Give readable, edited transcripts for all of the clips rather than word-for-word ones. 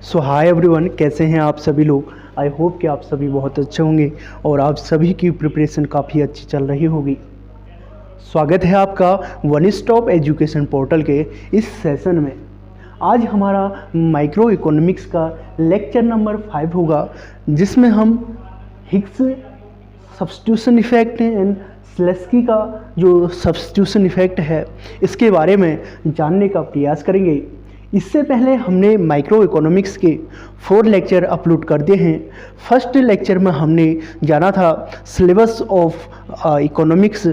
सो hi everyone, कैसे हैं आप सभी लोग। आई होप कि आप सभी बहुत अच्छे होंगे और आप सभी की प्रिपरेशन काफ़ी अच्छी चल रही होगी। स्वागत है आपका वन स्टॉप एजुकेशन पोर्टल के इस सेशन में। आज हमारा माइक्रो इकोनॉमिक्स का लेक्चर नंबर 5 होगा, जिसमें हम हिग्स सब्स्टिट्यूशन इफेक्ट एंड स्लेस्की का जो सब्स्टिट्यूशन इफेक्ट है इसके बारे में जानने का प्रयास करेंगे। इससे पहले हमने माइक्रो इकोनॉमिक्स के 4 लेक्चर अपलोड कर दिए हैं। फर्स्ट लेक्चर में हमने जाना था सिलेबस ऑफ इकोनॉमिक्स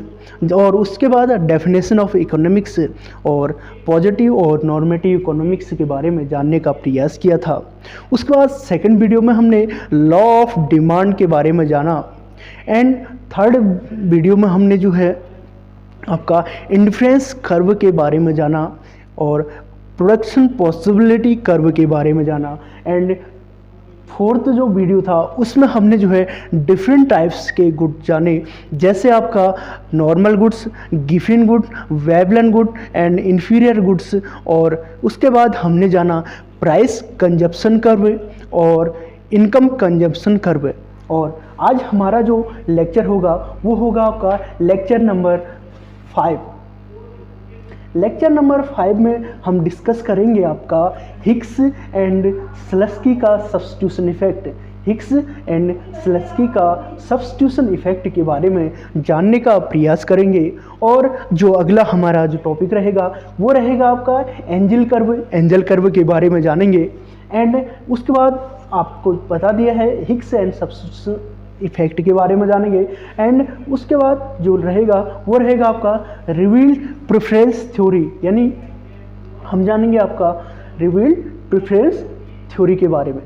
और उसके बाद डेफिनेशन ऑफ इकोनॉमिक्स और पॉजिटिव और नॉर्मेटिव इकोनॉमिक्स के बारे में जानने का प्रयास किया था। उसके बाद सेकंड वीडियो में हमने लॉ ऑफ डिमांड के बारे में जाना एंड थर्ड वीडियो में हमने जो है आपका इंडिफरेंस कर्व के बारे में जाना और प्रोडक्शन पॉसिबिलिटी कर्व के बारे में जाना एंड फोर्थ जो वीडियो था उसमें हमने जो है डिफरेंट टाइप्स के गुड जाने, जैसे आपका normal goods, Giffen good, Veblen good and inferior goods. और उसके बाद हमने जाना प्राइस कंजप्शन कर्व और इनकम कंजप्शन कर्व। और आज हमारा जो लेक्चर होगा वो होगा आपका लेक्चर नंबर 5। लेक्चर नंबर 5 में हम डिस्कस करेंगे आपका हिग्स एंड स्लेस्की का सब्स्टिट्यूशन इफेक्ट। हिग्स एंड स्लेस्की का सब्स्टिट्यूशन इफेक्ट के बारे में जानने का प्रयास करेंगे। और जो अगला हमारा जो टॉपिक रहेगा वो रहेगा आपका एंजल कर्व। एंजल कर्व के बारे में जानेंगे एंड उसके बाद आपको बता दिया है हिग्स एंड सब्स्टिट्यूशन इफेक्ट के बारे में जानेंगे एंड उसके बाद जो रहेगा वो रहेगा आपका रिवील्ड प्रेफरेंस थ्योरी, यानी हम जानेंगे आपका रिवील्ड प्रेफरेंस थ्योरी के बारे में।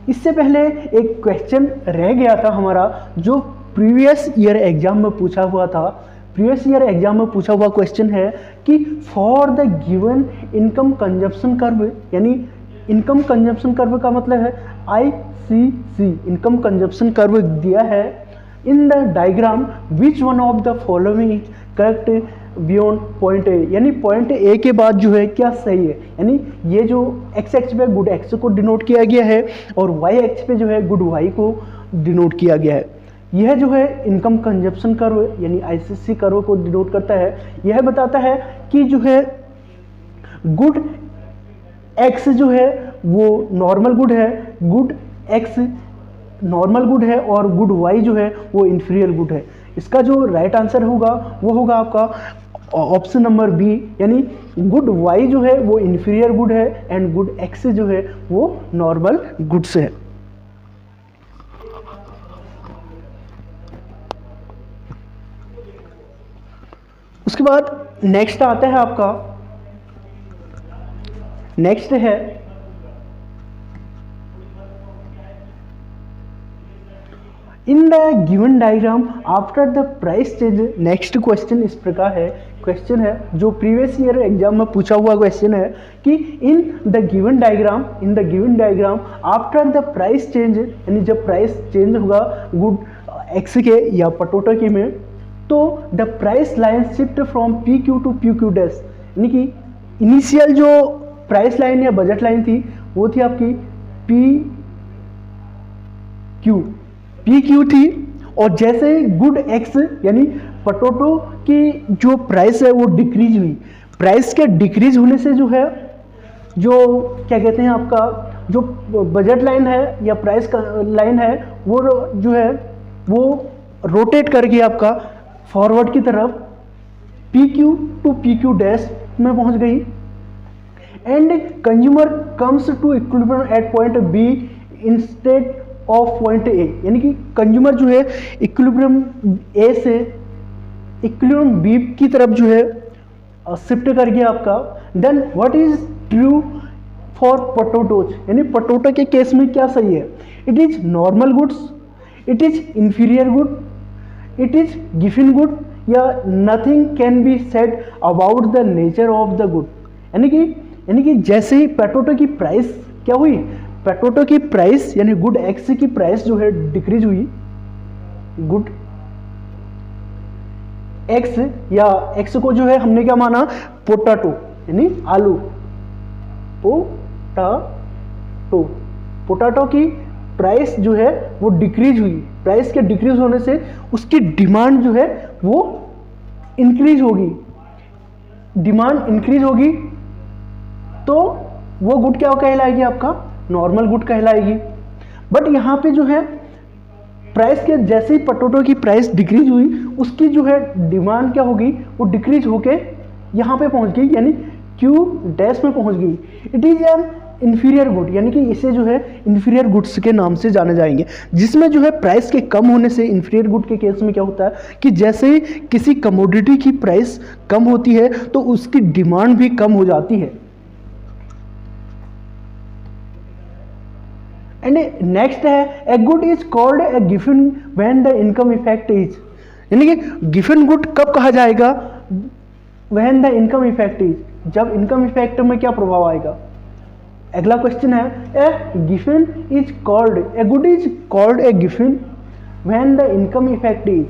इससे पहले एक क्वेश्चन रह गया था हमारा जो प्रीवियस ईयर एग्जाम में पूछा हुआ था। प्रीवियस ईयर एग्जाम में पूछा हुआ क्वेश्चन है कि for the given income consumption curve, यानी इनकम कंजप्शन कर्व का मतलब है ICC, इनकम कंजप्शन कर्व दिया है। In the diagram which one of the following is correct beyond point A, यानी पॉइंट ए के बाद जो है क्या सही है। यानी ये जो एक्स एक्स पे गुड एक्स को डिनोट किया गया है और वाई एक्स पे जो है गुड वाई को डिनोट किया गया है। यह जो है इनकम कंजप्शन कर्व यानी ICC कर्व को डिनोट करता है। यह बताता है कि जो है गुड एक्स जो है वो नॉर्मल गुड है, गुड एक्स नॉर्मल गुड है और गुड वाई जो है वो इन्फीरियर गुड है। इसका जो राइट आंसर होगा वो होगा आपका ऑप्शन नंबर बी, यानी गुड वाई जो है वो इन्फीरियर गुड है एंड गुड एक्स जो है वो नॉर्मल गुड्स है। उसके बाद नेक्स्ट आता है आपका, नेक्स्ट है इन the given diagram after the price change. Next question इस प्रकार है, क्वेश्चन है जो प्रीवियस ईयर एग्जाम में पूछा हुआ क्वेश्चन है कि in the given diagram after the price change, यानी जब प्राइस चेंज होगा गुड एक्स के या पोटैटो के में, तो the price line shift from PQ to PQ dash, यानी कि इनिशियल जो प्राइस लाइन या बजट लाइन थी वो थी आपकी PQ थी। और जैसे गुड एक्स यानी पोटैटो की जो प्राइस है वो डिक्रीज हुई, प्राइस के डिक्रीज होने से जो है जो क्या कहते हैं आपका जो बजट लाइन है या प्राइस का लाइन है वो जो है वो रोटेट करके आपका फॉरवर्ड की तरफ PQ टू PQ डैश में पहुंच गई and consumer comes to equilibrium at point B instead of point A, यानी कि कंज्यूमर जो है इक्विलिब्रियम ए से इक्विलिब्रियम बी की तरफ जो है शिफ्ट कर गया आपका। Then what is true for potatoes, यानी पोटैटो के केस में क्या सही है। It is normal goods, it is inferior good, it is Giffen good या nothing can be said about the nature of the good. यानी कि जैसे ही पोटैटो की प्राइस क्या हुई, पोटैटो की प्राइस यानी गुड एक्स की प्राइस जो है डिक्रीज हुई, गुड एक्स या एक्स को जो है हमने क्या माना पोटैटो यानी आलू, पोटैटो पोटैटो की प्राइस जो है वो डिक्रीज हुई, प्राइस के डिक्रीज होने से उसकी डिमांड जो है वो इंक्रीज होगी, डिमांड इंक्रीज होगी तो वो गुड क्या कहलाएगी, आपका नॉर्मल गुड कहलाएगी। बट यहाँ पे जो है प्राइस के जैसे ही पोटैटो की प्राइस डिक्रीज हुई, उसकी जो है डिमांड क्या होगी, वो डिक्रीज होके यहाँ पे पहुँच गई, यानी क्यू डैश में पहुँच गई। It is an inferior good, यानी कि इसे जो है इन्फीरियर गुड्स के नाम से जाने जाएंगे, जिसमें जो है प्राइस के कम होने से, इन्फीरियर गुड के केस में क्या होता है कि जैसे ही किसी कमोडिटी की प्राइस कम होती है तो उसकी डिमांड भी कम हो जाती है। एंड नेक्स्ट है a good is called a given when the income effect is, यानी कि गिवन गुड कब कहा जाएगा, when the income effect is, जब इनकम इफेक्ट में क्या प्रभाव आएगा। अगला क्वेश्चन है ए given is called, a good is called a given when the income effect is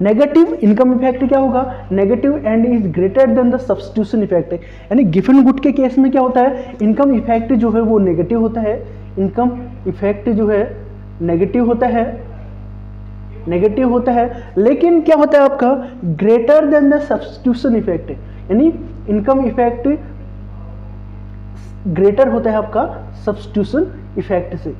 negative. Income effect क्या होगा, negative and is greater than the substitution effect, यानी गिवन गुड के केस में क्या होता है, इनकम इफेक्ट जो है वो नेगेटिव होता है, इनकम इफेक्ट जो है नेगेटिव होता है, नेगेटिव होता है, लेकिन क्या होता है आपका greater than the substitution effect, यानी इनकम इफेक्ट ग्रेटर होता है आपका सब्स्टिट्यूशन इफेक्ट से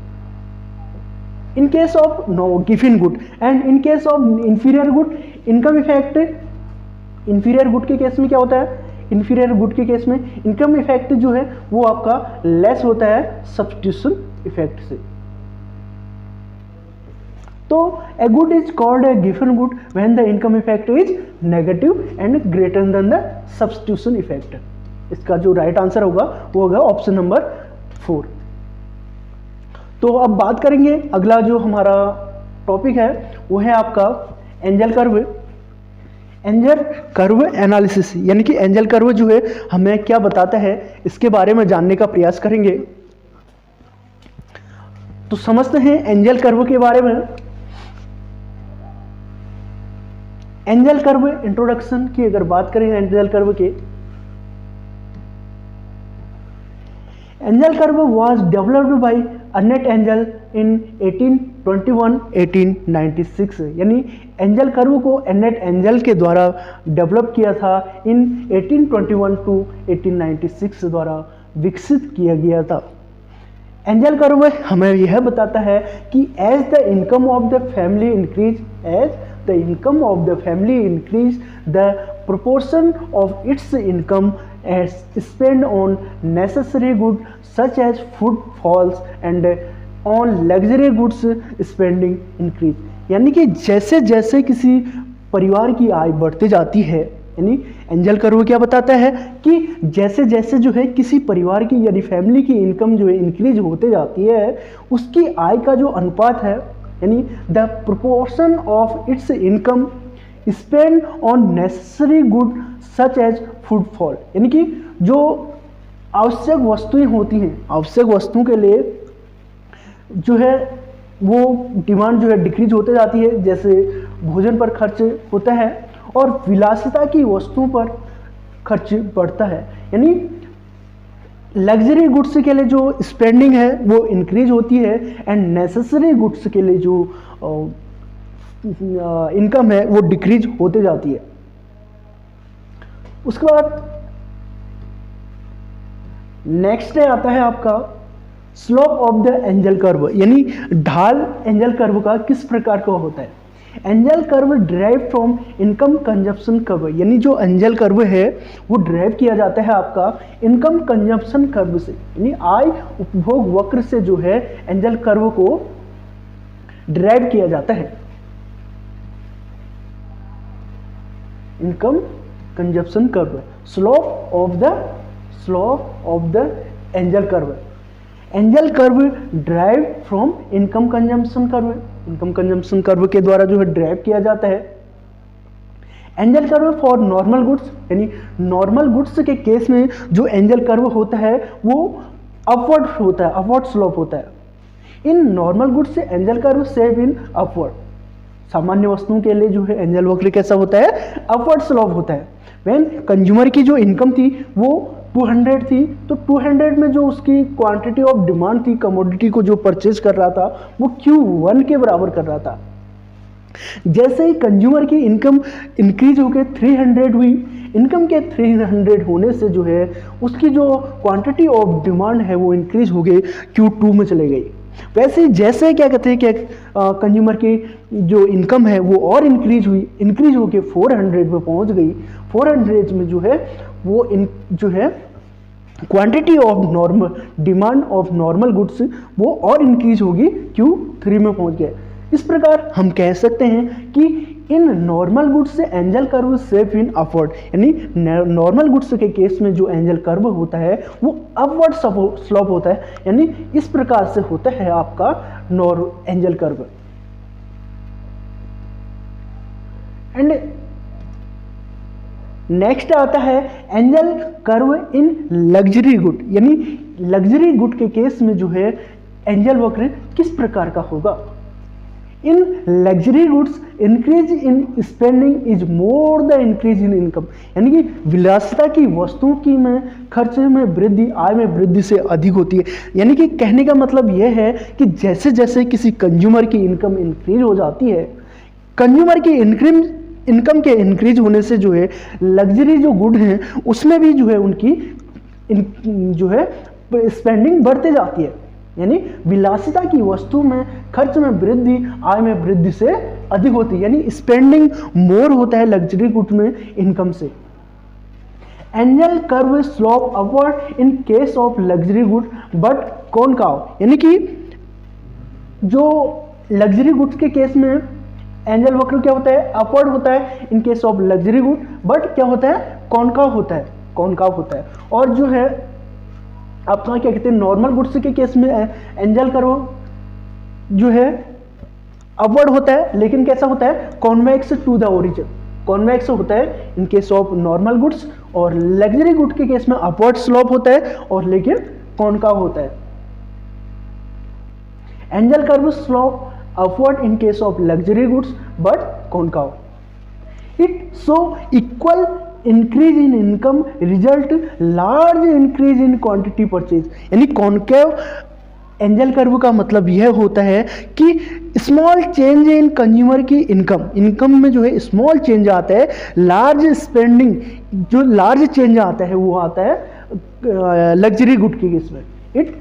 इन case of no given good. And in case of inferior good, income effect inferior good के केस में क्या होता है, इंफीरियर गुड के केस में इनकम इफेक्ट जो है वो आपका लेस होता है सब्स्टिट्यूशन इफेक्ट से। तो a good is called a given good when the income effect is negative and greater than the substitution effect. इसका जो राइट आंसर होगा वो होगा ऑप्शन नंबर 4। तो अब बात करेंगे, अगला जो हमारा टॉपिक है वो है आपका angel curve. Angel curve analysis, यानी कि एंजल कर्व जो है हमें क्या बताता है इसके बारे में जानने का प्रयास करेंगे। तो समझते हैं एंजल कर्व के बारे में। एंजल कर्व इंट्रोडक्शन की अगर बात करें एंजल कर्व के, angel curve was developed by ornate angel इन 1896, यानी एंजल कर्व को अर्नेट एंजल के द्वारा डेवलप किया था इन 1821 टू 1896 द्वारा विकसित किया गया था। एंजल कर्व हमें यह बताता है कि as the income of the family increase, as the income of the family increase, the proportion of its income as spent on necessary goods such as food falls and on luxury goods spending increase, यानी कि जैसे जैसे किसी परिवार की आय बढ़ती जाती है, यानी एंजल कर्व क्या बताता है कि जैसे जैसे जो है किसी परिवार की यानी फैमिली की इनकम जो है इंक्रीज होते जाती है, उसकी आय का जो अनुपात है, यानी the proportion of its income spend on necessary good such as food fall, यानी कि जो आवश्यक वस्तुएं होती हैं, आवश्यक वस्तुओं के लिए जो है वो डिमांड जो है डिक्रीज होते जाती है, जैसे भोजन पर खर्च होता है और विलासिता की वस्तुओं पर खर्च बढ़ता है, यानी लग्जरी गुड्स के लिए जो स्पेंडिंग है वो इंक्रीज होती है एंड नेसेसरी गुड्स के लिए जो इनकम है वो डिक्रीज होते जाती है। उसके बाद नेक्स्ट आता है आपका slope of the angel curve, यानी ढाल एंजल कर्व का किस प्रकार का होता है। Engel curve drive from income consumption curve, यानी जो एंजल कर्व है वो ड्राइव किया जाता है आपका इनकम कंजप्शन कर्व से, यानी आय उपभोग वक्र से जो है एंजल कर्व को ड्राइव किया जाता है। Income consumption curve, slope of the angel curve, angel curve drive from income consumption curve, income consumption curve के द्वारा जो है ड्राइव किया जाता है। Engel curve for normal goods, यानी नॉर्मल गुड्स के केस में जो एंजल कर्व होता है वो अपवर्ड होता है, अपवर्ड स्लोप होता है। इन नॉर्मल गुड्स से Engel curve save in upward, सामान्य वस्तुओं के लिए जो है एंजल वक्र कैसा होता है, अपवर्ड स्लोप होता है। व्हेन कंज्यूमर की जो इनकम थी वो 200 थी, तो 200 में जो उसकी क्वांटिटी ऑफ डिमांड थी, कमोडिटी को जो परचेज कर रहा था वो Q1 के बराबर कर रहा था। जैसे ही कंज्यूमर की इनकम इंक्रीज होकर 300 हुई, इनकम के 300 होने से जो है उसकी जो क्वांटिटी ऑफ डिमांड है वो इंक्रीज हो गई, Q2 में चले गई। वैसे जैसे क्या कहते हैं कि कंज्यूमर की जो इनकम है वो और इंक्रीज हुई, इंक्रीज होकर 400 में पहुंच गई। 400 में जो है वो जो है quantity of normal demand of normal goods वो और इंक्रीज होगी, Q3 में पहुंच गया। इस प्रकार हम कह सकते हैं कि इन नॉर्मल गुड्स से Engel curve safe in upward, यानी नॉर्मल गुड्स के केस में जो एंजल कर्व होता है वो अपवर्ड स्लोप होता है, यानी इस प्रकार से होता है आपका एंजल कर्व। एंड नेक्स्ट आता है Engel curve in luxury good, यानी लग्जरी गुड के केस में जो है एंजल वक्र किस प्रकार का होगा। In luxury goods increase in spending is more the increase in income, यानी कि विलासिता की वस्तुओं की में खर्चे में वृद्धि आय में वृद्धि से अधिक होती है। यानी कि कहने का मतलब यह है कि जैसे जैसे किसी कंज्यूमर की इनकम इंक्रीज हो जाती है, कंज्यूमर की इनकम के इंक्रीज होने से जो है लग्जरी जो गुड हैं उसमें भी जो है उनकी जो है स्पेंडिंग बढ़ते जाती है, यानी विलासिता की वस्तु में खर्च में वृद्धि आय में वृद्धि से अधिक होती है, यानी स्पेंडिंग मोर होता है लग्जरी गुड में इनकम से। Engel curve slope upward in case of luxury good but concave, यानी कि जो लग्जरी गुड्स के केस में एंजल वक्र क्या होता है, अपवर्ड होता है in case of luxury good, but क्या होता है, कॉनकाव होता है, कॉनकाव होता है। और जो है आपका क्या कहते हैं नॉर्मल गुड्स के केस में एंजल कर्व जो है अपवर्ड होता है, लेकिन कैसा होता है, convex to the origin, convex होता है in case of normal goods, और लग्जरी गुड के केस में अपवर्ड स्लोप होता है और लेकिन कॉनकाव होता है। Engel curve slope upward in case of luxury goods but concave. It so equal increase in income result large increase in quantity purchase, यानी कॉन्केव एंजल कर्व का मतलब यह होता है कि स्मॉल चेंज इन कंज्यूमर की इनकम में जो है स्मॉल चेंज आता है, लार्ज स्पेंडिंग जो लार्ज चेंज आता है वो आता है लग्जरी गुड के केस में। It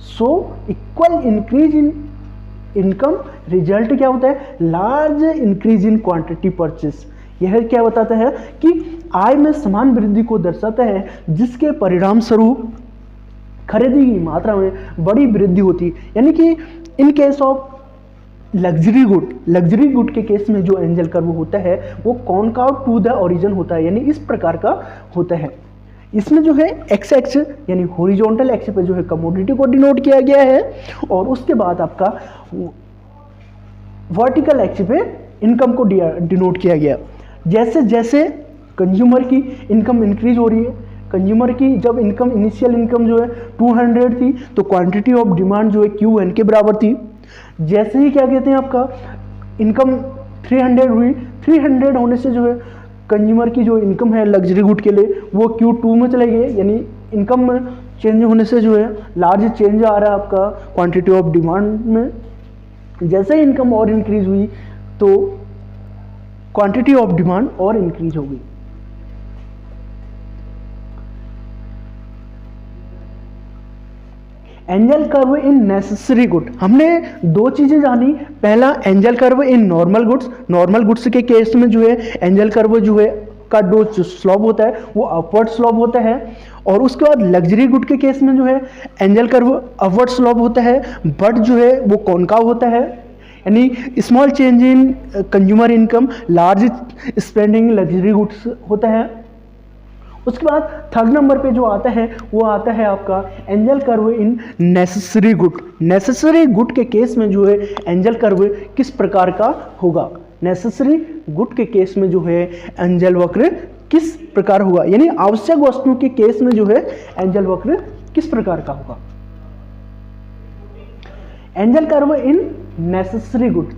so equal increase in income result क्या होता है, large increase in quantity purchase. यह क्या बताता है कि आय में समान वृद्धि को दर्शाता है जिसके परिणाम स्वरूप खरीदी की मात्रा में बड़ी वृद्धि होती है। यानी कि इन केस ऑफ लग्जरी गुड के केस में जो एंजल कर्व होता है वो कॉनकाव टू द ओरिजिन होता है, यानी इस प्रकार का होता है। इसमें जो है एक्स एक्स यानी हॉरिजॉन्टल एक्स पे जो है कमोडिटी को डिनोट किया गया है और उसके बाद आपका वर्टिकल एक्स पे इनकम को डिनोट किया गया। जैसे जैसे कंज्यूमर की इनकम इंक्रीज हो रही है, कंज्यूमर की जब इनकम इनिशियल इनकम जो है 200 थी तो क्वांटिटी ऑफ डिमांड जो है Qn के बराबर थी। जैसे ही क्या कहते हैं आपका इनकम 300 हुई, 300 होने से जो है कंज्यूमर की जो इनकम है लग्जरी गुड के लिए वो Q2 में चले गए, यानी इनकम में चेंज होने से जो है लार्ज चेंज आ रहा है आपका क्वांटिटी ऑफ डिमांड में। जैसे ही इनकम और इंक्रीज हुई तो क्वांटिटी ऑफ डिमांड और इंक्रीज हो गई। Angel curve in necessary good, हमने दो चीजें जानी। पहला angel curve in normal goods के केस में जो है एंजल कर्व जो है का जो स्लोप होता है वो अपवर्ड स्लोप होता है, और उसके बाद लग्जरी गुड के केस में जो है एंजल कर्व अपवर्ड स्लोप होता है बट जो है वो कॉनकाव होता है, यानी small change in consumer income large spending luxury goods होता है। उसके बाद थर्ड नंबर पे जो आता है वो आता है आपका angel curve in necessary good के केस में जो है एंजल कर्व किस प्रकार का होगा, नेसेसरी गुड के केस में जो है एंजल वक्र किस प्रकार होगा, यानी आवश्यक वस्तुओं के केस में जो है एंजल वक्र किस प्रकार का होगा। Engel curve in necessary good,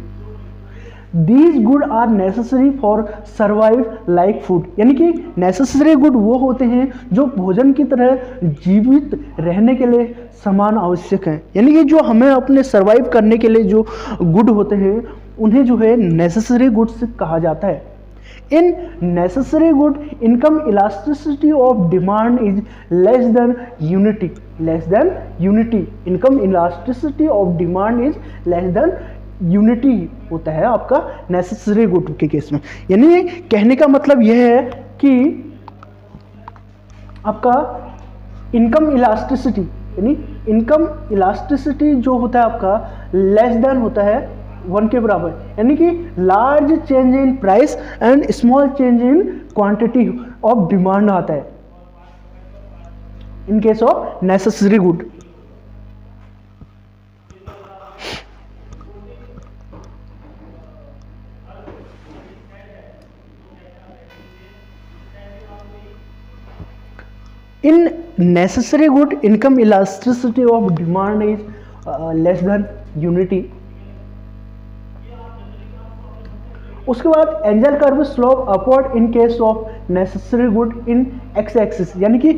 these good are necessary for survive like food, यानी कि नेसेसरी गुड वो होते हैं जो भोजन की तरह जीवित रहने के लिए समान आवश्यक हैं, यानी कि जो हमें अपने सर्वाइव करने के लिए जो गुड होते हैं उन्हें जो है नेसेसरी गुड्स कहा जाता है। इन necessary good income elasticity of demand is less than unity, income elasticity of demand is less than unity होता है आपका नेसेसरी गुड के केस में। यानी कहने का मतलब यह है कि आपका इनकम इलास्टिसिटी, यानी इनकम इलास्टिसिटी जो होता है आपका लेस देन होता है 1 के बराबर, यानी कि large change in price and small change in quantity of demand आता है in case of necessary good. In necessary good, income elasticity of demand is less than unity. उसके बाद angel curve slope upward in case of necessary good in x axis, यानी कि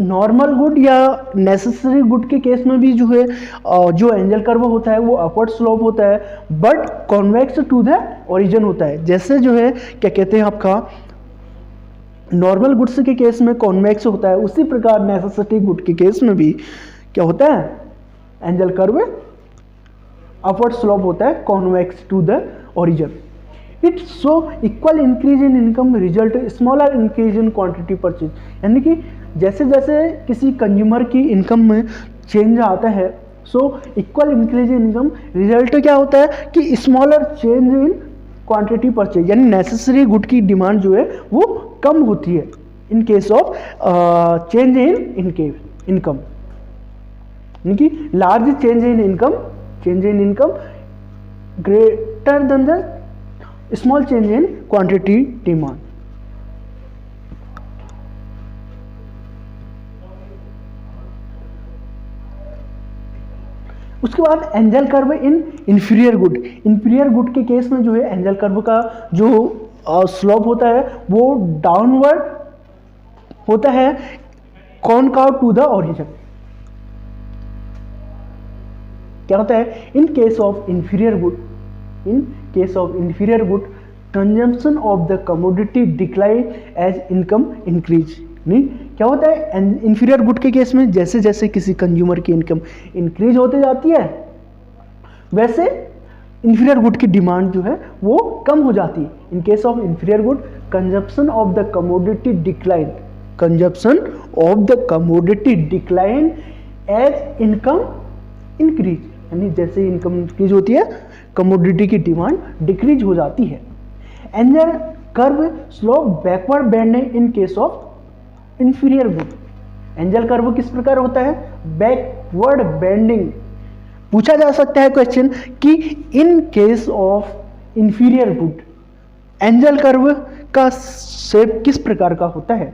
normal good या necessary good के case में भी जो है जो एंजल कर्व होता है वो अपवर्ड स्लोप होता है, but convex to the origin होता है। जैसे जो है क्या कहते हैं आपका नॉर्मल गुड्स के केस में कॉन्वेक्स होता है, उसी प्रकार नेसेसिटी गुड के केस में भी क्या होता है एंजल कर्व अपवर्ड स्लोप होता है convex to the origin. It show equal increase in income result smaller increase in quantity purchase, यानी कि जैसे जैसे किसी कंज्यूमर की इनकम में चेंज आता है so equal increase in income result क्या होता है कि smaller change in quantity purchase, यानी नेसेसरी गुड की डिमांड जो है वो कम होती है in case of change in income, यानी कि large change in income greater than the small change in quantity demand. उसके बाद एंजल कर्व इन इंफीरियर गुड के केस में जो है एंजल कर्व का जो स्लोप होता है वो डाउनवर्ड होता है कॉनकाव टू द ओरिजिन। क्या होता है in case of inferior good consumption of the commodity decline as income increase. नहीं क्या होता है इंफीरियर गुड के केस में जैसे जैसे किसी कंज्यूमर की इनकम इंक्रीज होते जाती है वैसे इंफीरियर गुड की डिमांड जो है वो कम हो जाती है। In case of inferior good consumption of the commodity decline as income increase, यानी जैसे इनकम इंक्रीज होती है कमोडिटी की डिमांड डिक्रीज हो जाती है। Engel curve slope backward bending in case of inferior good. Angel curve किस प्रकार होता है बैकवर्ड बेंडिंग। पूछा जा सकता है क्वेश्चन कि इन case of inferior good angel curve का शेप किस प्रकार का होता है।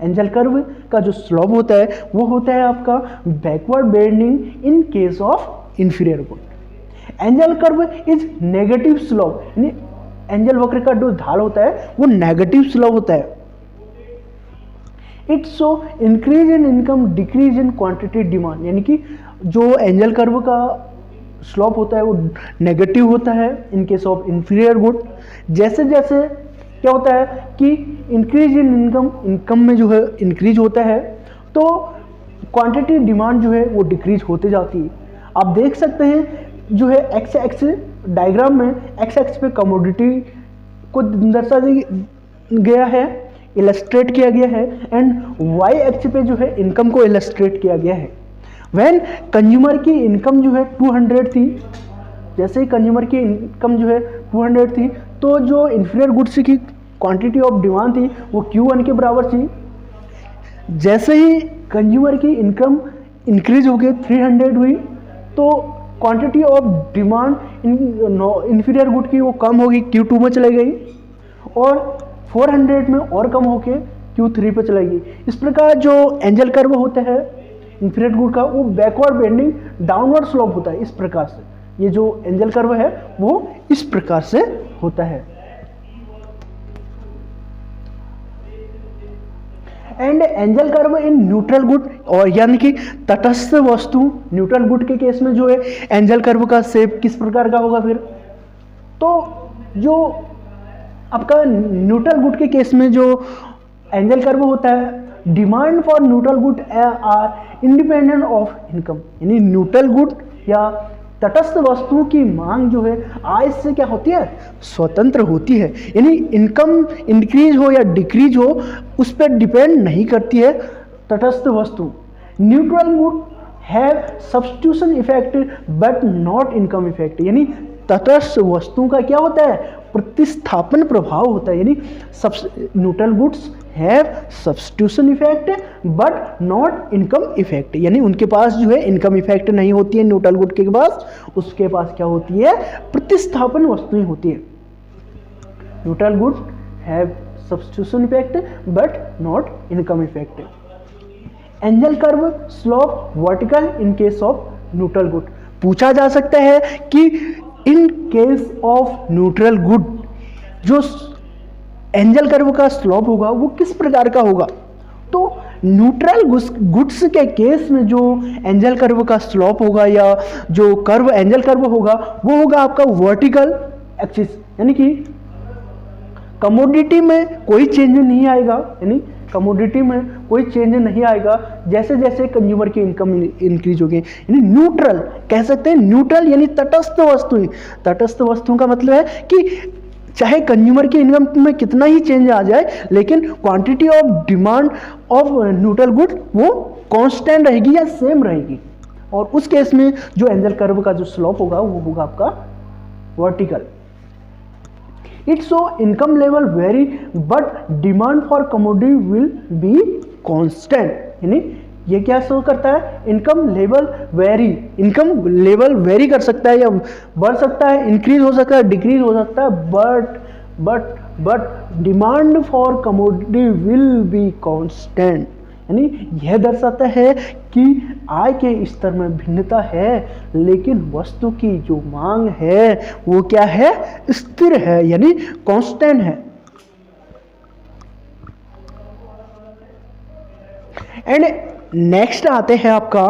एंजल कर्व का जो स्लोप होता है वो होता है आपका backward bending in case of inferior good. Angel curve is negative slope, यानी एंजल वक्र का जो ढाल होता है वो नेगेटिव स्लोप होता है। It show increase in income decrease in quantity demand, यानी कि जो एंजल कर्व का स्लोप होता है वो नेगेटिव होता है in case of inferior good. जैसे जैसे क्या होता है कि इंक्रीज इन इनकम में जो है इंक्रीज होता है तो क्वांटिटी डिमांड जो है वो डिक्रीज होते जाती है। आप देख सकते हैं जो है एक्स एक्स डायग्राम में एक्स एक्स पे कमोडिटी को दर्शाया गया है, इलस्ट्रेट किया गया है, एंड वाई एक्स पे जो है इनकम को इलस्ट्रेट किया गया है। व्हेन कंज्यूमर की इनकम जो है 200 थी, जैसे ही कंज्यूमर की इनकम जो है 200 थी तो जो इंफीरियर गुड्स की क्वांटिटी ऑफ डिमांड थी वो Q1 के बराबर थी। जैसे ही कंज्यूमर की इनकम इंक्रीज हो गई 300 हुई तो quantity of demand inferior good की वो कम होगी Q2 में चली गई और 400 में और कम होके Q3 पे चलेगी। इस प्रकार जो एंजल कर्व होता है इंफीरियर गुड का वो बैकवर्ड बेंडिंग डाउनवर्ड स्लोप होता है इस प्रकार से। ये जो एंजल कर्व है वो इस प्रकार से होता है। And angel curve in neutral good, और यानी कि तटस्थ वस्तु, न्यूट्रल गुड के केस में जो है एंजल कर्व का शेप किस प्रकार का होगा फिर? तो जो आपका न्यूट्रल गुड के केस में जो एंजल कर्व होता है, demand for neutral good are independent of income, यानी न्यूट्रल गुड या तटस्थ वस्तुओं की मांग जो है आय से क्या होती है? स्वतंत्र होती है, यानी इनकम इंक्रीज हो या डिक्रीज हो उस पर डिपेंड नहीं करती है तटस्थ वस्तु। Neutral good have substitution effect but not income effect, यानी तटस्थ वस्तुओं का क्या होता है? प्रतिस्थापन प्रभाव होता है, यानी neutral goods have substitution effect but not income effect, यानी उनके पास जो है इनकम इफेक्ट नहीं होती है न्यूट्रल गुड के पास, उसके पास क्या होती है? प्रतिस्थापन वस्तुएं होती है। Neutral goods have substitution effect but not income effect. Angel curve slope vertical in case of neutral good. पूछा जा सकता है कि इन केस ऑफ न्यूट्रल गुड जो एंजल कर्व का स्लोप होगा वो किस प्रकार का होगा? तो न्यूट्रल गुड्स के केस में जो एंजल कर्व का स्लोप होगा या जो कर्व एंजल कर्व होगा वो होगा आपका वर्टिकल एक्सिस, यानी कि कमोडिटी में कोई चेंज नहीं आएगा, यानी कमोडिटी में कोई चेंज नहीं आएगा जैसे जैसे कंज्यूमर की इनकम इंक्रीज होगी, यानी न्यूट्रल कह सकते हैं। न्यूट्रल यानी तटस्थ वस्तुएं, तटस्थ वस्तुओं का मतलब है कि चाहे कंज्यूमर की इनकम में कितना ही चेंज आ जाए लेकिन quantity of demand of neutral good वो कांस्टेंट रहेगी या सेम रहेगी, और उस केस में जो एंजल कर्व का जो स्लोप होगा वो होगा आपका vertical. It's so income level very but demand for commodity will be constant, यानी ये क्या शो करता है? Income level very, income level very कर सकता है या बढ़ सकता है, इंक्रीज हो सकता है, डिक्रीज हो सकता है, but demand for commodity will be constant, यानी यह दर्शाता है कि आय के स्तर में भिन्नता है लेकिन वस्तु की जो मांग है वो क्या है? स्थिर है, यानी कांस्टेंट है। एंड नेक्स्ट आते हैं आपका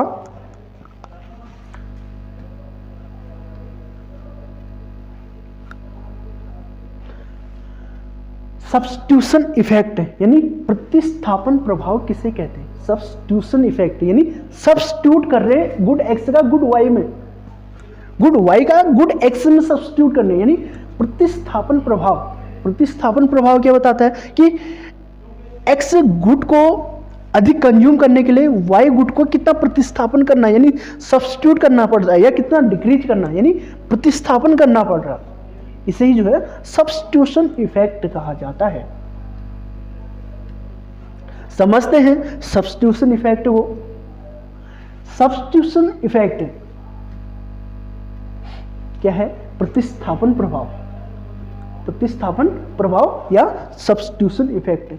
सब्स्टिट्यूशन इफेक्ट, यानी प्रतिस्थापन प्रभाव किसे कहते हैं? सब्स्टिट्यूशन इफेक्ट, यानी सब्स्टिट्यूट कर रहे हैं गुड एक्स का गुड वाई में, गुड वाई का गुड एक्स में सब्स्टिट्यूट करने, यानी प्रतिस्थापन प्रभाव। प्रतिस्थापन प्रभाव क्या बताता है कि एक्स गुड को अधिक कंज्यूम करने के लिए वाई गुड को कितना प्रतिस्थापन करना है, यानी सब्स्टिट्यूट करना पड़ रहा है, या कितना डिक्रीज करना है, यानी प्रतिस्थापन करना पड़ रहा है। इसे ही जो है सब्स्टिट्यूशन इफेक्ट कहा जाता है। समझते हैं सब्स्टिट्यूशन इफेक्ट को। सब्स्टिट्यूशन इफेक्ट क्या है? प्रतिस्थापन प्रभाव, प्रतिस्थापन प्रभाव या substitution effect.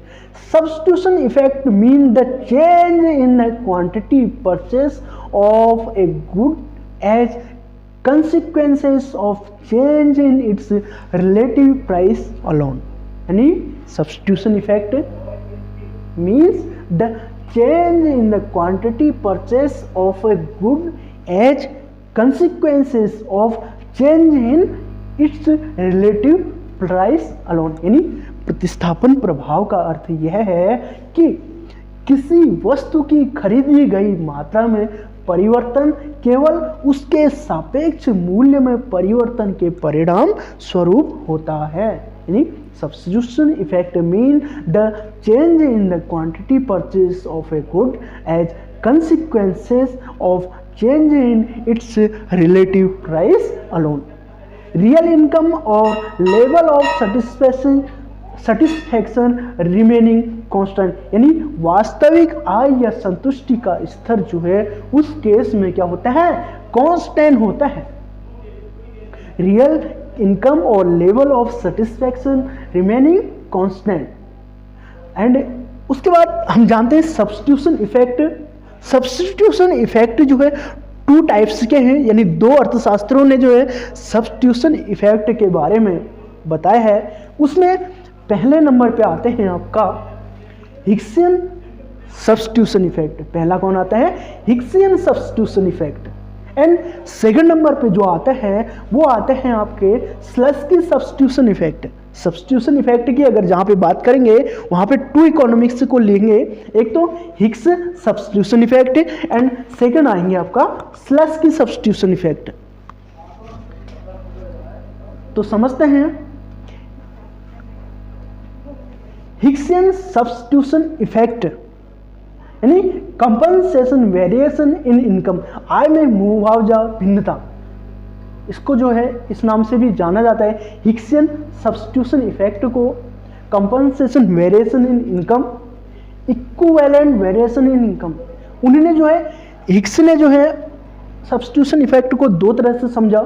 Substitution effect mean the change in the quantity purchase of a good as consequences of change in its relative price alone, यानी substitution effect means the change in the quantity purchase of a good as consequences of change in its relative price alone, यानी प्रतिस्थापन प्रभाव का अर्थ यह है कि किसी वस्तु की खरीदी गई मात्रा में परिवर्तन केवल उसके सापेक्ष मूल्य में परिवर्तन के परिणाम स्वरूप होता है, यानी substitution effect mean the change in the quantity purchase of a good as consequences of change in its relative price alone. Real income or level of satisfaction remaining constant, यानी वास्तविक आय या संतुष्टि का स्तर जो है उस केस में क्या होता है? कांस्टेंट होता है। रियल इनकम और level of satisfaction remaining constant. And उसके बाद हम जानते हैं सब्स्टिट्यूशन इफेक्ट। सब्स्टिट्यूशन इफेक्ट जो है टू टाइप्स के हैं, यानी दो अर्थशास्त्रों ने जो है सब्स्टिट्यूशन इफेक्ट के बारे में बताया है। उसमें पहले नंबर पे आते हैं आपका हिग्सियन सब्स्टिट्यूशन इफेक्ट। पहला कौन आता है? Hicksian substitution effect. And second number पे जो आता है वो आते हैं आपके Slutsky substitution effect. Substitution effect की अगर जहाँ पे बात करेंगे वहाँ पे टू इकोनॉमिक्स को लेंगे, एक तो Higgs substitution effect and second आएंगे आपका स्लस्की सब्स्टिट्यूशन इफेक्ट। तो समझते हैं हिग्सियन सब्स्टिट्यूशन इफेक्ट यानी कंपनसेशन वेरिएशन इन इनकम, आय में मुआवजा भिन्नता, इसको जो है इस नाम से भी जाना जाता है। हिग्सियन सब्स्टिट्यूशन इफेक्ट को compensation variation in income, equivalent variation in income, उन्होंने जो है हिग्स ने जो है सब्स्टिट्यूशन इफेक्ट को दो तरह से समझा।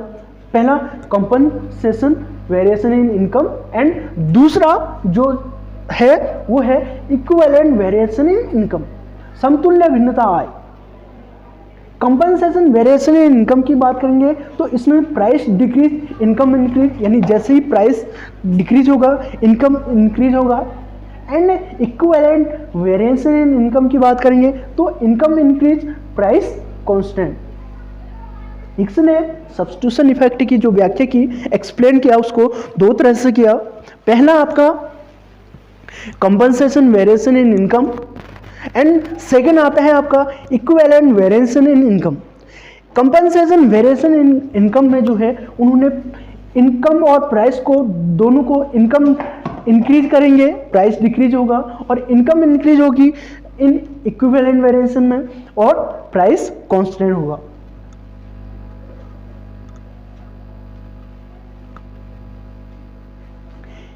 पहला compensation variation in income and दूसरा जो है वो है इक्विवेलेंट वेरिएशन इन इनकम, समतुल्य भिन्नता आय। कंपनसेशन वेरिएशन इन इनकम की बात करेंगे तो इसमें प्राइस डिक्रीज इनकम इंक्रीज, यानी जैसे ही प्राइस डिक्रीज होगा इनकम इंक्रीज होगा। And equivalent variation in income की बात करेंगे तो income increase price constant. Higgs ने सब्स्टिट्यूशन इफेक्ट की जो व्याख्या की, एक्सप्लेन किया, उसको दो तरह से किया। पहला आपका compensation variation in income and second आता है आपका equivalent variation in income. Compensation variation in income में जो है उन्होंने इनकम और प्राइस को दोनों को, इनकम इंक्रीज करेंगे प्राइस डिक्रीज होगा और इनकम इंक्रीज होगी इन इक्विवेलेंट वेरिएशन में और प्राइस कांस्टेंट होगा।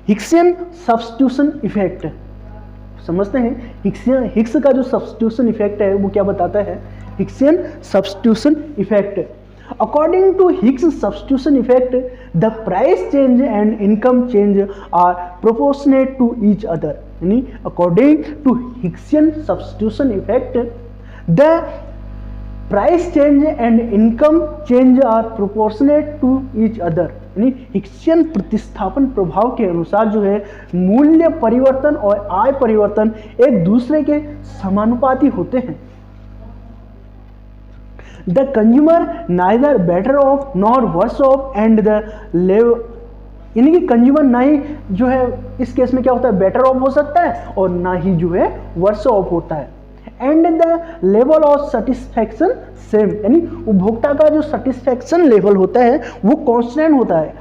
हिग्सियन सब्स्टिट्यूशन इफेक्ट समझते हैं। हिग्स का जो सब्स्टिट्यूशन इफेक्ट है वो क्या बताता है? Hicksian substitution effect, according to Hicks substitution effect the price change and income change are proportionate to each other, यानी according to Hicksian substitution effect the price change and income change are proportionate to each other, यानी Hicksian प्रतिस्थापन प्रभाव के अनुसार जो है मूल्य परिवर्तन और आय परिवर्तन एक दूसरे के समानुपाती होते हैं। The consumer neither better off nor worse off and the level, यानी कि कंज्यूमर ना ही जो है इस केस में क्या होता है बेटर ऑफ हो सकता है और ना ही जो है वर्स ऑफ होता है। And the level of satisfaction same, यानी उपभोक्ता का जो सेटिस्फैक्शन लेवल होता है वो कांस्टेंट होता है।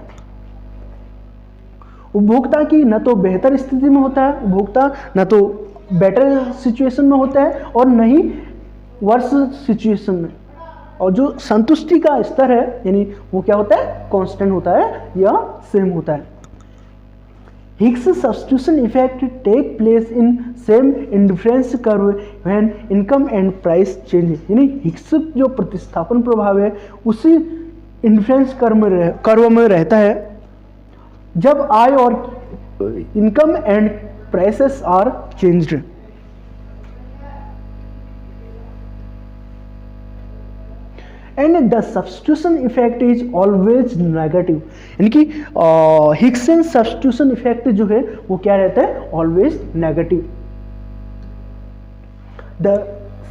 उपभोक्ता की न तो बेहतर स्थिति में होता है उपभोक्ता, न तो बेटर सिचुएशन में होता है और न ही वर्स सिचुएशन में, और जो संतुष्टि का स्तर है यानी वो क्या होता है कांस्टेंट होता है या सेम होता है। Hicks substitution effect take place in same indifference curve when income and price change, यानी हिग्स जो प्रतिस्थापन प्रभाव है उसी इंडिफरेंस कर्व में रहता है जब आय और income and prices are changed. And the substitution effect is always negative, यानी कि हिग्सियन सब्स्टिट्यूशन इफेक्ट जो है वो क्या रहता है always negative. The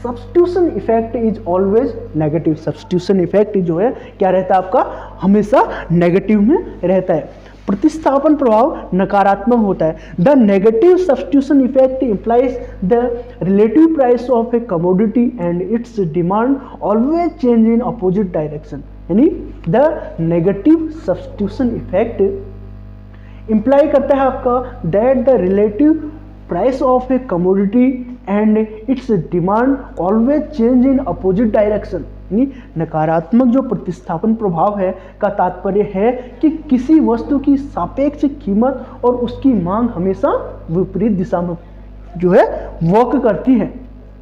substitution effect is always negative, substitution effect जो है क्या रहता है आपका हमेशा नेगेटिव में रहता है। प्रतिस्थापन प्रभाव नकारात्मक होता है। The negative substitution effect implies the relative price of a commodity and its demand always change in opposite direction, यानी the negative substitution effect imply करता है आपका that the relative price of a commodity and its demand always change in opposite direction, यानी नकारात्मक जो प्रतिस्थापन प्रभाव है का तात्पर्य है कि किसी वस्तु की सापेक्ष कीमत और उसकी मांग हमेशा विपरीत दिशा में जो है वर्क करती है।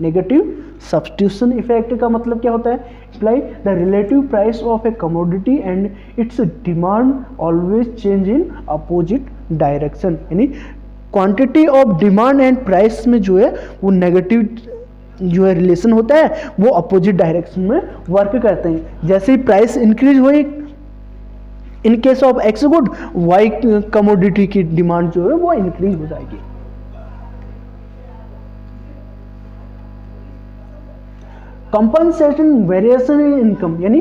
नेगेटिव सब्स्टिट्यूशन इफेक्ट का मतलब क्या होता है? Imply the relative price of a commodity and its demand always change in opposite direction, यानी quantity of demand and price में जो है वो नेगेटिव जो है रिलेशन होता है वो अपोजिट डायरेक्शन में वर्क करते हैं। जैसे ही प्राइस इंक्रीज हुई in case of X good, Y commodity की डिमांड जो है वो इंक्रीज हो जाएगी। कंपनसेशन वेरिएशन इन इनकम, यानी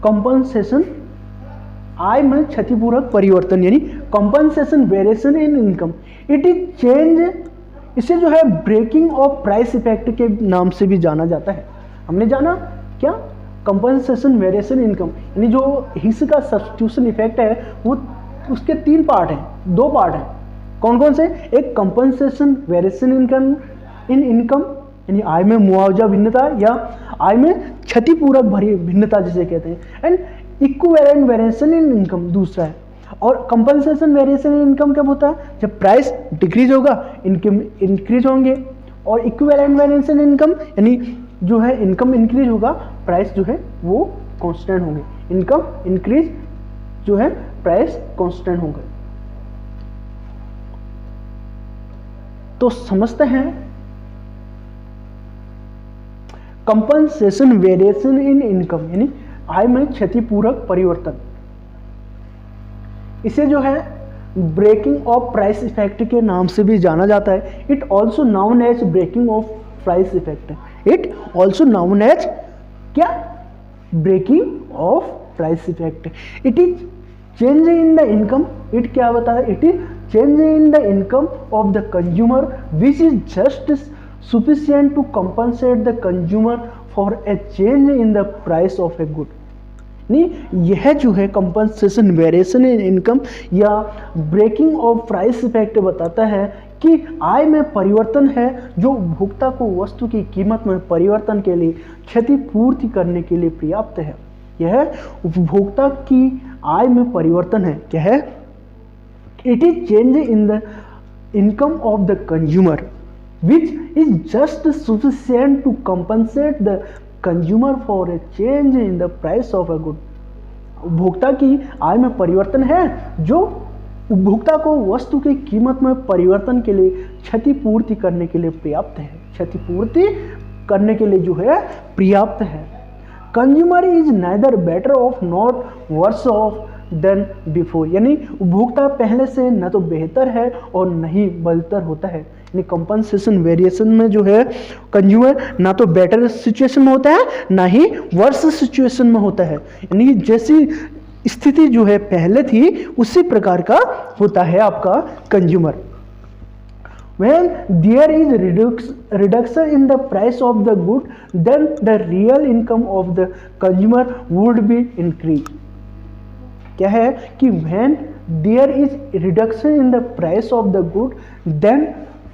कंपनसेशन आय में क्षतिपूरक परिवर्तन, यानी compensation variation in income, it is change, इसे जो है ब्रेकिंग ऑफ प्राइस इफेक्ट के नाम से भी जाना जाता है। हमने जाना क्या, कंपनसेशन वेरिएशन इनकम, यानी जो हिस्स का सब्स्टिट्यूशन इफेक्ट है वो उसके 3 पार्ट हैं, 2 पार्ट हैं। कौन कौन से, एक compensation variation income in income, यानी आय में मुआवजा भिन्नता या आय में क्षतिपूरक भिन्नता जिसे कहते हैं, and equivalent variation in income दूसरा है। और कंपनसेशन वेरिएशन इन इनकम कब होता है, जब प्राइस डिक्रीज होगा इनकम इंक्रीज होंगे, और इक्विवेलेंट वेरिएशन इन इनकम यानी जो है इनकम इंक्रीज होगा, प्राइस जो है वो कांस्टेंट होंगे, इनकम इंक्रीज जो है प्राइस कांस्टेंट होंगे। तो समझते हैं कंपनसेशन वेरिएशन इन इनकम, यानी आय में क्षतिपूरक परिवर्तन, इसे जो है ब्रेकिंग ऑफ प्राइस इफेक्ट के नाम से भी जाना जाता है। It also known as breaking of price effect, it also known as क्या, breaking of price effect. It is change in the income, it क्या बताया, it is change in the income of the consumer which is just sufficient to compensate the consumer for a change in the price of a good। नहीं, यह जो है compensation variation in income या breaking of price effect बताता है कि आय में परिवर्तन है जो उपभोक्ता को वस्तु की कीमत में परिवर्तन के लिए क्षतिपूर्ति करने के लिए पर्याप्त है। यह उपभोक्ता की आय में परिवर्तन है, क्या है, it is change in the income of the consumer which is just sufficient to compensate the consumer for a change in the price of a good। उपभोक्ता की आय में परिवर्तन है जो उपभोक्ता को वस्तु की कीमत में परिवर्तन के लिए क्षतिपूर्ति करने के लिए पर्याप्त है, क्षतिपूर्ति करने के लिए जो है पर्याप्त है। Consumer is neither better off not worse off than before, यानी उपभोक्ता पहले से न तो बेहतर है और नहीं बदतर होता है। यानी कंपनसेशन वेरिएशन में जो है कंज्यूमर ना तो बेटर सिचुएशन में होता है ना ही वर्स सिचुएशन में होता है, यानी जैसी स्थिति जो है पहले थी उसी प्रकार का होता है आपका consumer. When there is reduction in the price of the good, then the real income of the consumer would be increased। क्या है कि when there is reduction in the price of the good, then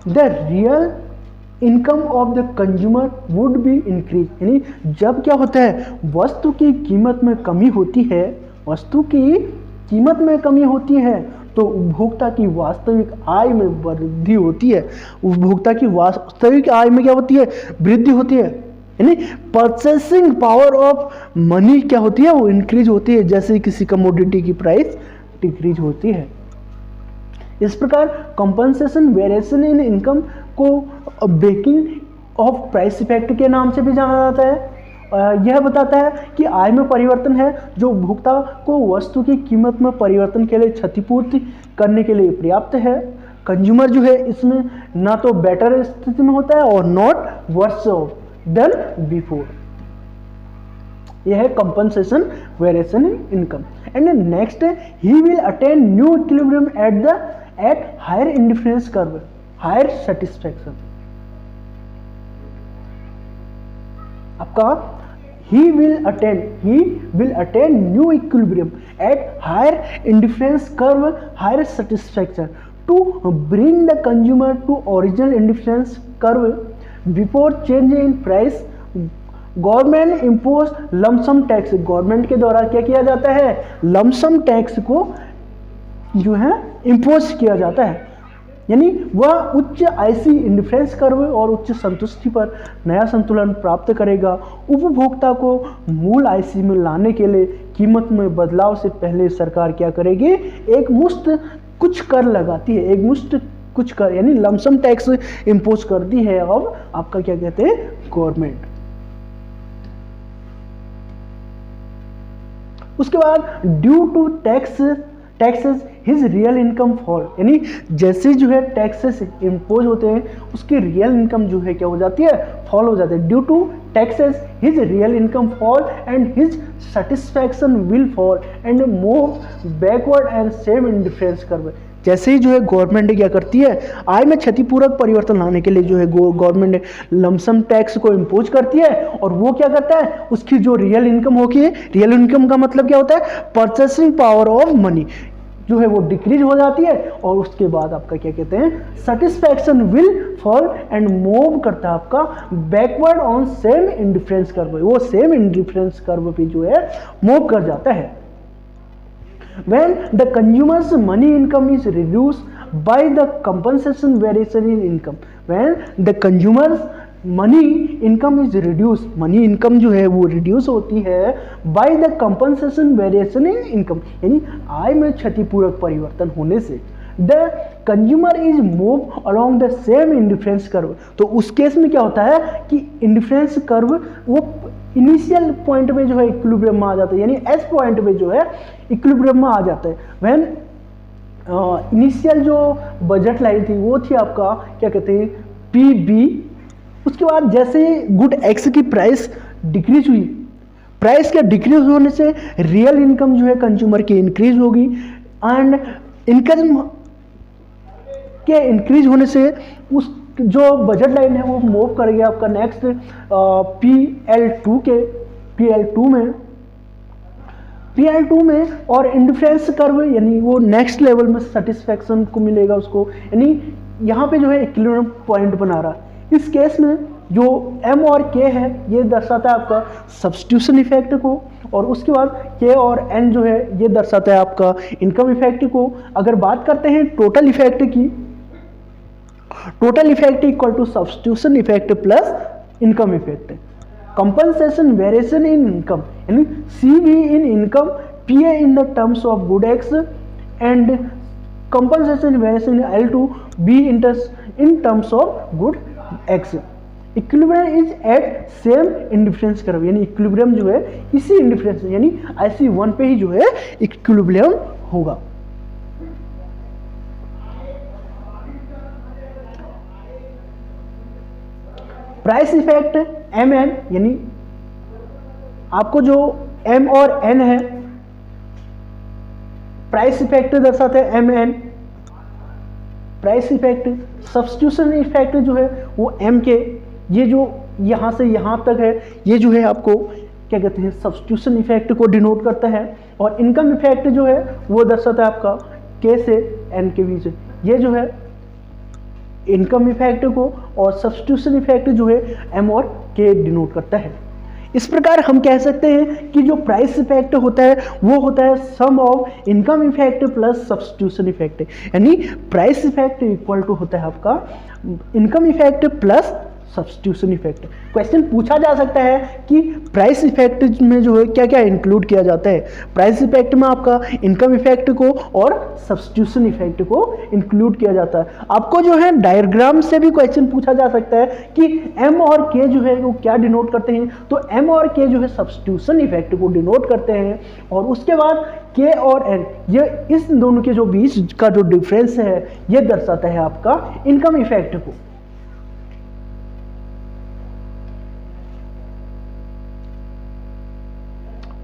the real income of the consumer would be increased। यानी जब क्या होता है, वस्तु की कीमत में कमी होती है, वस्तु की कीमत में कमी होती है तो उपभोक्ता की वास्तविक आय में वृद्धि होती है। उपभोक्ता की वास्तविक आय में क्या होती है, वृद्धि होती है, यानी परचेसिंग पावर ऑफ मनी क्या होती है, वो इंक्रीज होती है जैसे किसी कमोडिटी की प्राइस डिक्रीज होती है। इस प्रकार कंपनसेशन वेरिएशन इन इनकम को ब्रेकिंग ऑफ प्राइस इफेक्ट के नाम से भी जाना जाता है। यह बताता है कि आय में परिवर्तन है जो उपभोक्ता को वस्तु की कीमत में परिवर्तन के लिए क्षतिपूर्ति करने के लिए पर्याप्त है। कंज्यूमर जो है इसमें ना तो बेटर स्थिति में होता है और not worse off than before. यह है compensation variation in income. And next he will attain new equilibrium at higher indifference curve, higher satisfaction. आपका he will attain new equilibrium at higher indifference curve, higher satisfaction to bring the consumer to original indifference curve before change in price। Government impose lump sum tax, government के द्वारा क्या किया जाता है, lump sum tax को जो है इम्पोज किया जाता है, यानी वह उच्च आईसी इंडिफरेंस कर्व और उच्च संतुष्टि पर नया संतुलन प्राप्त करेगा। उपभोक्ता को मूल आईसी में लाने के लिए कीमत में बदलाव से पहले सरकार क्या करेगी, एक मुश्त कुछ कर लगाती है, एक मुश्त कुछ कर यानी लमसम टैक्स इम्पोज कर दी है अब आपका क्या कहते हैं गवर्नमेंट। उसके बाद due to taxes his real income fall, यानी जैसे जो है टैक्सेस इम्पोज होते हैं उसकी रियल इनकम जो है क्या हो जाती है फॉल हो जाती है। Due to taxes his real income fall and his satisfaction will fall and move backward and same indifference curve. जैसे ही जो है गवर्नमेंट क्या करती है आय में क्षतिपूरक परिवर्तन लाने के लिए जो है गवर्नमेंट लमसम टैक्स को इम्पोज करती है और वो क्या करता है उसकी जो रियल इनकम होगी, रियल इनकम का मतलब क्या होता है परचेसिंग पावर ऑफ मनी जो है वो डिक्रीज हो जाती है और उसके बाद आपका क्या कहते हैं satisfaction will fall and move करता है आपका backward on same indifference curve, वो सेम इंडिफरेंस कर्व पे जो है मूव कर जाता है। When the consumer's money income is reduced by the compensation variation in income, when the consumer's money income is reduced, money income जो है वो reduce होती है by the compensation variation in income, यानी आय में क्षतिपूरक परिवर्तन होने से the consumer is moved along the same indifference curve। तो उस केस में क्या होता है कि इंडिफरेंस कर्व वो इनिशियल पॉइंट में जो है इक्विलिब्रियम में आ जाता है, यानी एस पॉइंट में जो है इक्विलिब्रियम में आ जाता है। व्हेन इनिशियल जो बजट लाइन थी वो थी आपका क्या कहते हैं पीबी। उसके बाद जैसे गुड एक्स की प्राइस डिक्रीज हुई, प्राइस के डिक्रीज होने से रियल इनकम जो है कंज्यूमर की इंक्रीज होगी एंड इनकम के इंक्रीज होने से उस जो बजट लाइन है वो मूव करेगी आपका नेक्स्ट PL2 में और इंडिफरेंस कर्व यानी वो नेक्स्ट लेवल में सेटिस्फैक्शन को मिलेगा उसको, यानी यहाँ पे जो है इक्विलिब्रियम पॉइंट बना रहा है। इस केस में जो M और K है ये दर्शाता है आपका सब्स्टिट्यूशन इफेक्ट को और उसके बाद K और N जो है ये दर्शाता है आपका इनकम इफेक्ट को। अगर बात करते हैं टोटल इफेक्ट की, total effect equal to substitution effect plus income effect. Compensation variation in income यानी CV in income, PA in the terms of good X and compensation variation in L2 B in terms of good X. Equilibrium is at same indifference curve, यानी equilibrium जो है इसी indifference यानी IC1 पे ही जो है equilibrium होगा। Price effect MN यानी आपको जो M और N है प्राइस इफेक्ट दर्शाते हैं MN। Price effect substitution effect जो है वो M के, ये जो यहाँ से यहाँ तक है ये जो है आपको क्या कहते हैं सब्स्टिट्यूशन इफेक्ट को डिनोट करता है और इनकम इफेक्ट जो है वो दर्शाता है आपका K से N के बीच, ये जो है इनकम इफेक्ट को और सब्स्टिट्यूशन इफेक्ट जो है M और K डिनोट करता है। इस प्रकार हम कह सकते हैं कि जो प्राइस इफेक्ट होता है वो होता है sum of income effect plus substitution effect, यानी प्राइस इफेक्ट इक्वल टू होता है आपका income effect plus substitution effect. Question पूछा जा सकता है कि प्राइस इफेक्ट में जो है क्या क्या इंक्लूड किया जाता है। प्राइस इफेक्ट में आपका इनकम इफेक्ट को और सब्स्टिट्यूशन इफेक्ट को इंक्लूड किया जाता है। आपको जो है डायग्राम से भी क्वेश्चन पूछा जा सकता है कि M और K जो है वो क्या डिनोट करते हैं, तो M और K जो है सब्स्टिट्यूशन इफेक्ट को डिनोट करते हैं और उसके बाद K और N ये इस दोनों के जो बीच का जो डिफरेंस है ये दर्शाता है आपका इनकम इफेक्ट को।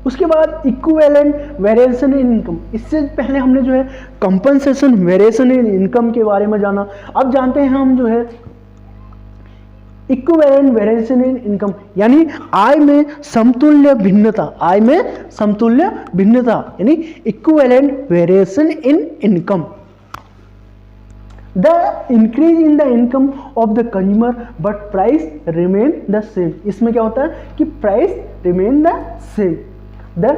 उसके बाद इक्विवेलेंट वेरिएशन इन इनकम, इससे पहले हमने जो है कंपनसेशन वेरिएशन इन इनकम के बारे में जाना। अब जानते हैं हम जो है इक्विवेलेंट वेरिएशन इन इनकम यानी आय में समतुल्य भिन्नता, आय में समतुल्य भिन्नता यानी equivalent variation in income. The increase in the income of the consumer but price remain the same, इसमें क्या होता है कि price remain the same। The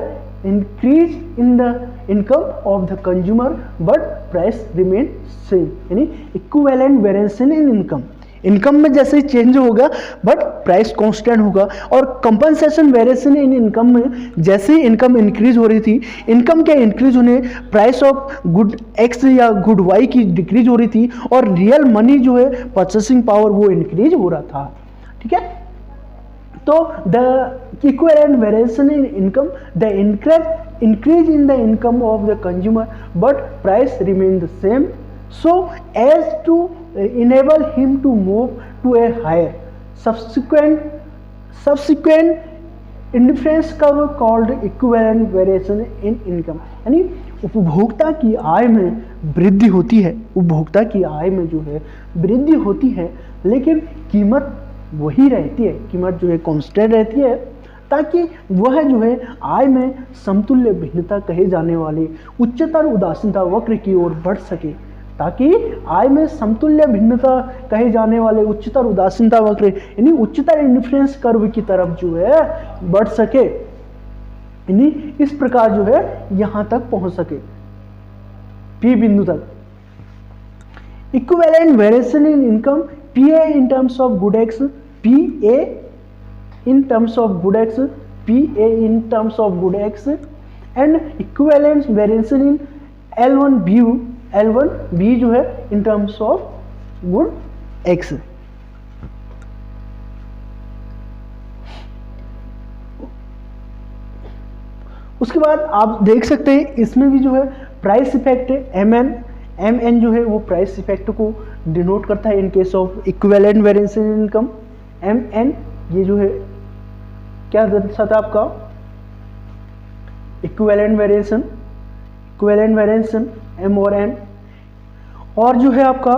increase in the income of the consumer but price remain same यानी equivalent variation in income। Income में जैसे ही change होगा but price constant होगा। और कंपनसेशन वेरिएशन इन इनकम में जैसे ही इनकम इंक्रीज हो रही थी, इनकम के इंक्रीज होने प्राइस ऑफ गुड एक्स या गुड वाई की डिक्रीज हो रही थी और रियल मनी जो है परचेसिंग पावर वो इंक्रीज हो रहा था। ठीक है, तो the equivalent variation in income, the increase in the income of the consumer but price remains the same, so as to enable him to move to a higher subsequent indifference curve called equivalent variation in income। यानी उपभोक्ता की आय में वृद्धि होती है, उपभोक्ता की आय में जो है वृद्धि होती है लेकिन कीमत वही रहती है, कीमत जो है कांस्टेंट रहती है, ताकि वह जो है आय में समतुल्य भिन्नता कहे जाने वाले उच्चतर उदासीनता वक्र की ओर बढ़ सके, ताकि आय में समतुल्य भिन्नता कहे जाने वाले उच्चतर उदासीनता वक्र यानी उच्चतर इंडिफरेंस कर्व की तरफ जो है बढ़ सके, यानी इस प्रकार जो है यहां तक पहुंच सके पी बिंदु तक। Equivalent variation in income PA in terms of good X, PA in terms of good X, PA in terms of good X, and equivalent variation in L1B जो है in terms of good X। उसके बाद आप देख सकते हैं इसमें भी जो है प्राइस इफेक्ट MN जो है वो प्राइस इफेक्ट को डिनोट करता है in case of equivalent variation in income. MN ये जो है क्या दर्शाता है आपका इक्विवेलेंट वेरिएशन M और N, और जो है आपका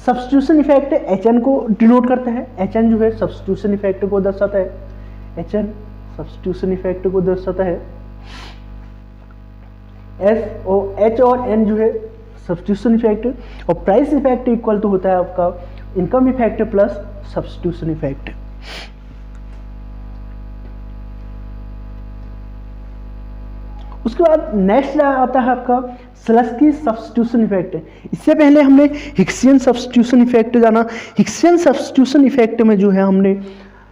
सब्स्टिट्यूशन इफेक्ट HN को डिनोट करता है। HN जो है सब्स्टिट्यूशन इफेक्ट को दर्शाता है, HN सब्स्टिट्यूशन इफेक्ट को दर्शाता है। H और N जो है सब्स्टिट्यूशन इफेक्ट, और प्राइस इफेक्ट इक्वल तो होता है आपका income effect plus substitution effect. उसके बाद नेक्स्ट आता है आपका स्लस्की सब्स्टिट्यूशन इफेक्ट। इससे पहले हमने हिक्सियन सब्स्टिट्यूशन इफेक्ट जाना। हिक्सियन सब्स्टिट्यूशन इफेक्ट में जो है हमने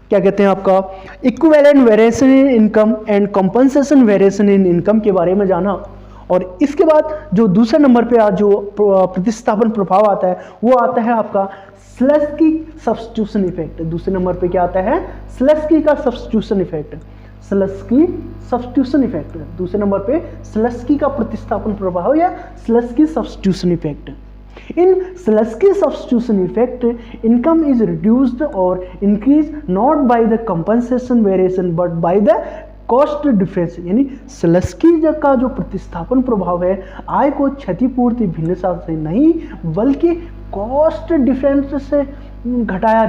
क्या कहते हैं आपका equivalent variation in income and compensation variation in income के बारे में जाना। और इसके बाद जो दूसरे नंबर पे आज जो प्रतिस्थापन प्रभाव आता है वो आता है आपका स्लस्की सब्स्टिट्यूशन इफेक्ट। दूसरे नंबर पे क्या आता है स्लस्की का substitution effect, Slutsky substitution effect. दूसरे नंबर पे स्लस्की का प्रतिस्थापन प्रभाव या Slutsky substitution effect. In Slutsky substitution effect, income is reduced or increased not by the compensation variation but by the cost difference। यानी स्लस्की का जो प्रतिस्थापन प्रभाव है आय को क्षतिपूर्ति भिन्नता से नहीं बल्कि कॉस्ट डिफरेंस से बढ़ाया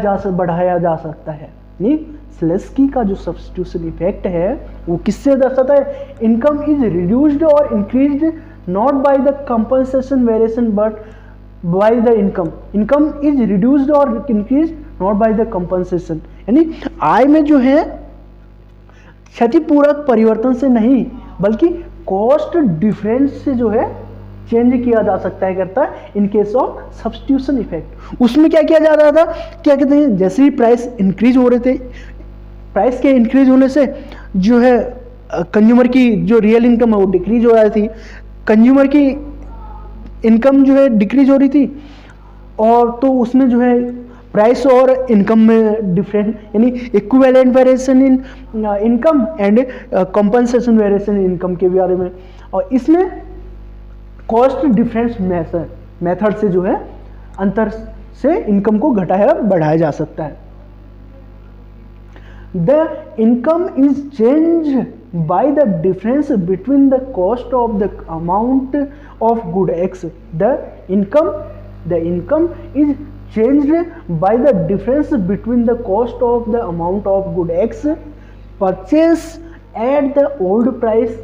जा सकता है। यानी स्लस्की का जो सब्स्टिट्यूशन इफेक्ट है वो किससे दर्शाता है इनकम इज रिड्यूस्ड और increased not by the compensation variation but by the income is reduced or increased not by the compensation। यानी आय में जो है क्षतिपूरक परिवर्तन से नहीं बल्कि कॉस्ट डिफरेंस से जो है चेंज किया जा सकता है करता है in case of substitution effect. उसमें क्या किया जा रहा था, क्या कहते हैं जैसे ही प्राइस इंक्रीज हो रहे थे, प्राइस के इंक्रीज होने से जो है कंज्यूमर की जो रियल इनकम है वो डिक्रीज हो रही थी, कंज्यूमर की इनकम जो है डिक्रीज हो रही थी, और तो उसमें जो है प्राइस और इनकम में डिफरेंट यानी equivalent variation in income and compensation variation in income के बारे में। और इसमें कॉस्ट डिफरेंस मेथड से जो है अंतर से इनकम को घटाया बढ़ाया जा सकता है। The income is changed by the difference between the cost of the amount of good X। The income is changed by the difference between the cost of the amount of good X purchased at the old price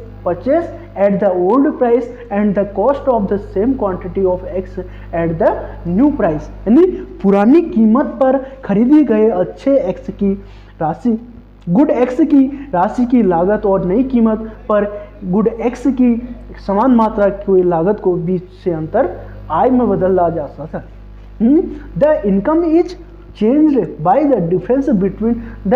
and the cost of the same quantity of X at the new price। यानी पुरानी कीमत पर खरीदी गए अच्छे X की राशि good x की राशि की लागत और नई कीमत पर गुड एक्स की समान मात्रा की लागत को बीच से अंतर आय में बदला जा सकता है। The income is changed by the difference between the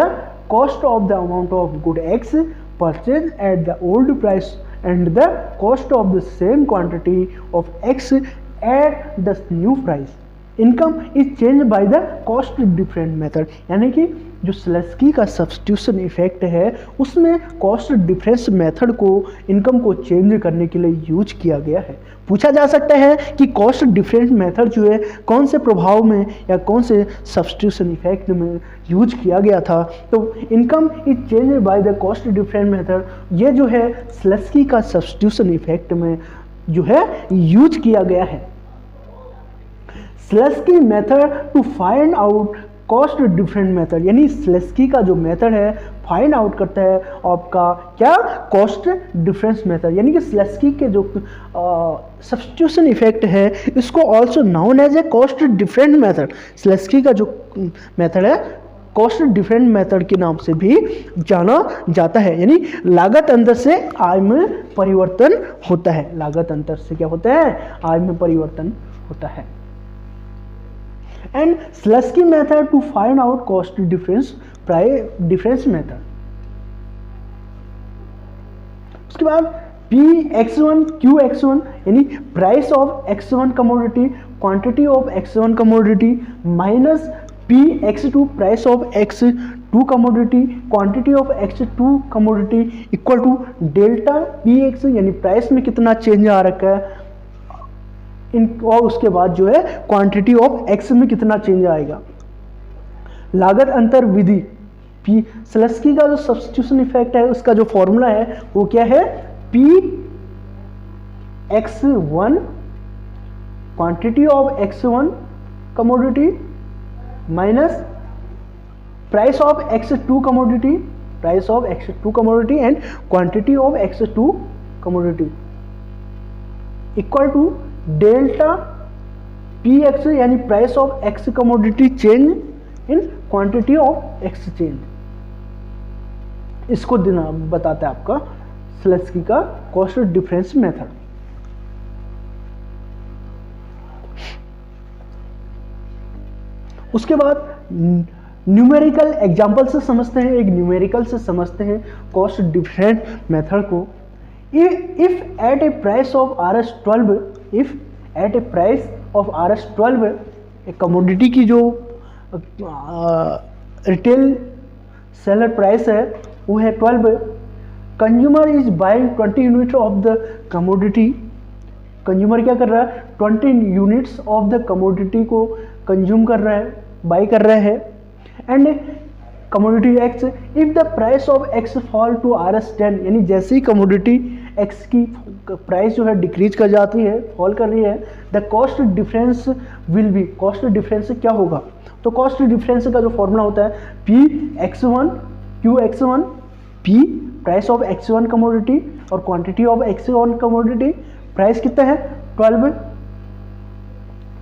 cost of the amount of good x purchase at the old price and the cost of the same quantity of x at the new price. Income is change by the cost different method, यानी कि जो स्लेस्की का substitution effect है उसमें cost difference method को income को change करने के लिए यूज किया गया है। पूछा जा सकता है कि कॉस्ट डिफरेंस मेथड जो है कौन से प्रभाव में या कौन से सब्स्टिट्यूशन इफेक्ट में यूज किया गया था। तो income is change by the cost difference method, ये जो है स्लेस्की का सब्स्टिट्यूशन इफेक्ट में जो है यूज किया गया है। Slutsky method to find out cost different method, यानी स्लेस्की का जो मेथड है फाइंड आउट करता है आपका क्या कॉस्ट डिफरेंस मेथड, यानी कि स्लेस्की के जो सब्स्टिट्यूशन इफेक्ट है इसको also known as a cost different method. Slutsky का जो मेथड है कॉस्ट डिफरेंट मेथड के नाम से भी जाना जाता है, यानी लागत अंतर से आय में परिवर्तन होता है। लागत अंतर से क्या होता है, आय में परिवर्तन होता है। And Slutsky method to find out cost difference difference method. उसके बाद P(x1) Q(x1) यानी price of x1 commodity quantity of x1 commodity minus P(x2) price of x2 commodity quantity of x2 commodity equal to delta Px, यानी प्राइस में कितना change आ रखा है और उसके बाद जो है क्वांटिटी ऑफ x में कितना चेंज आएगा। लागत अंतर विधि P स्लेस्की का जो सब्स्टिट्यूशन इफेक्ट है उसका जो फॉर्मूला है वो क्या है, P(x1) quantity of x1 commodity minus price of x2 commodity, price of x2 commodity and quantity of x2 commodity equal to delta Px, यानी price of x commodity change in quantity of x change. इसको देना बताता है आपका स्लेस्की का cost difference method. उसके बाद numerical example से समझते हैं, एक न्यूमेरिकल से समझते हैं कॉस्ट डिफरेंट मेथड को। If at A price of Rs12, if at A price of Rs12 एक कमोडिटी की जो रिटेल सेलर प्राइस है वो है 12, consumer is buying 20 unit of the commodity. Consumer क्या कर रहा है, 20 यूनिट्स ऑफ द कमोडिटी को कंज्यूम कर रहा है, बाई कर रहा है। And commodity X, if the price of X fall to Rs10, यानी जैसे ही कमोडिटी एक्स की प्राइस जो है डिक्रीज कर जाती है, फॉल कर रही है, the cost difference will be, cost difference क्या होगा, तो कॉस्ट डिफरेंस का जो फॉर्मूला होता है P(x1) Q(x1), P price of x1 commodity और quantity of x1 commodity, price कितना है 12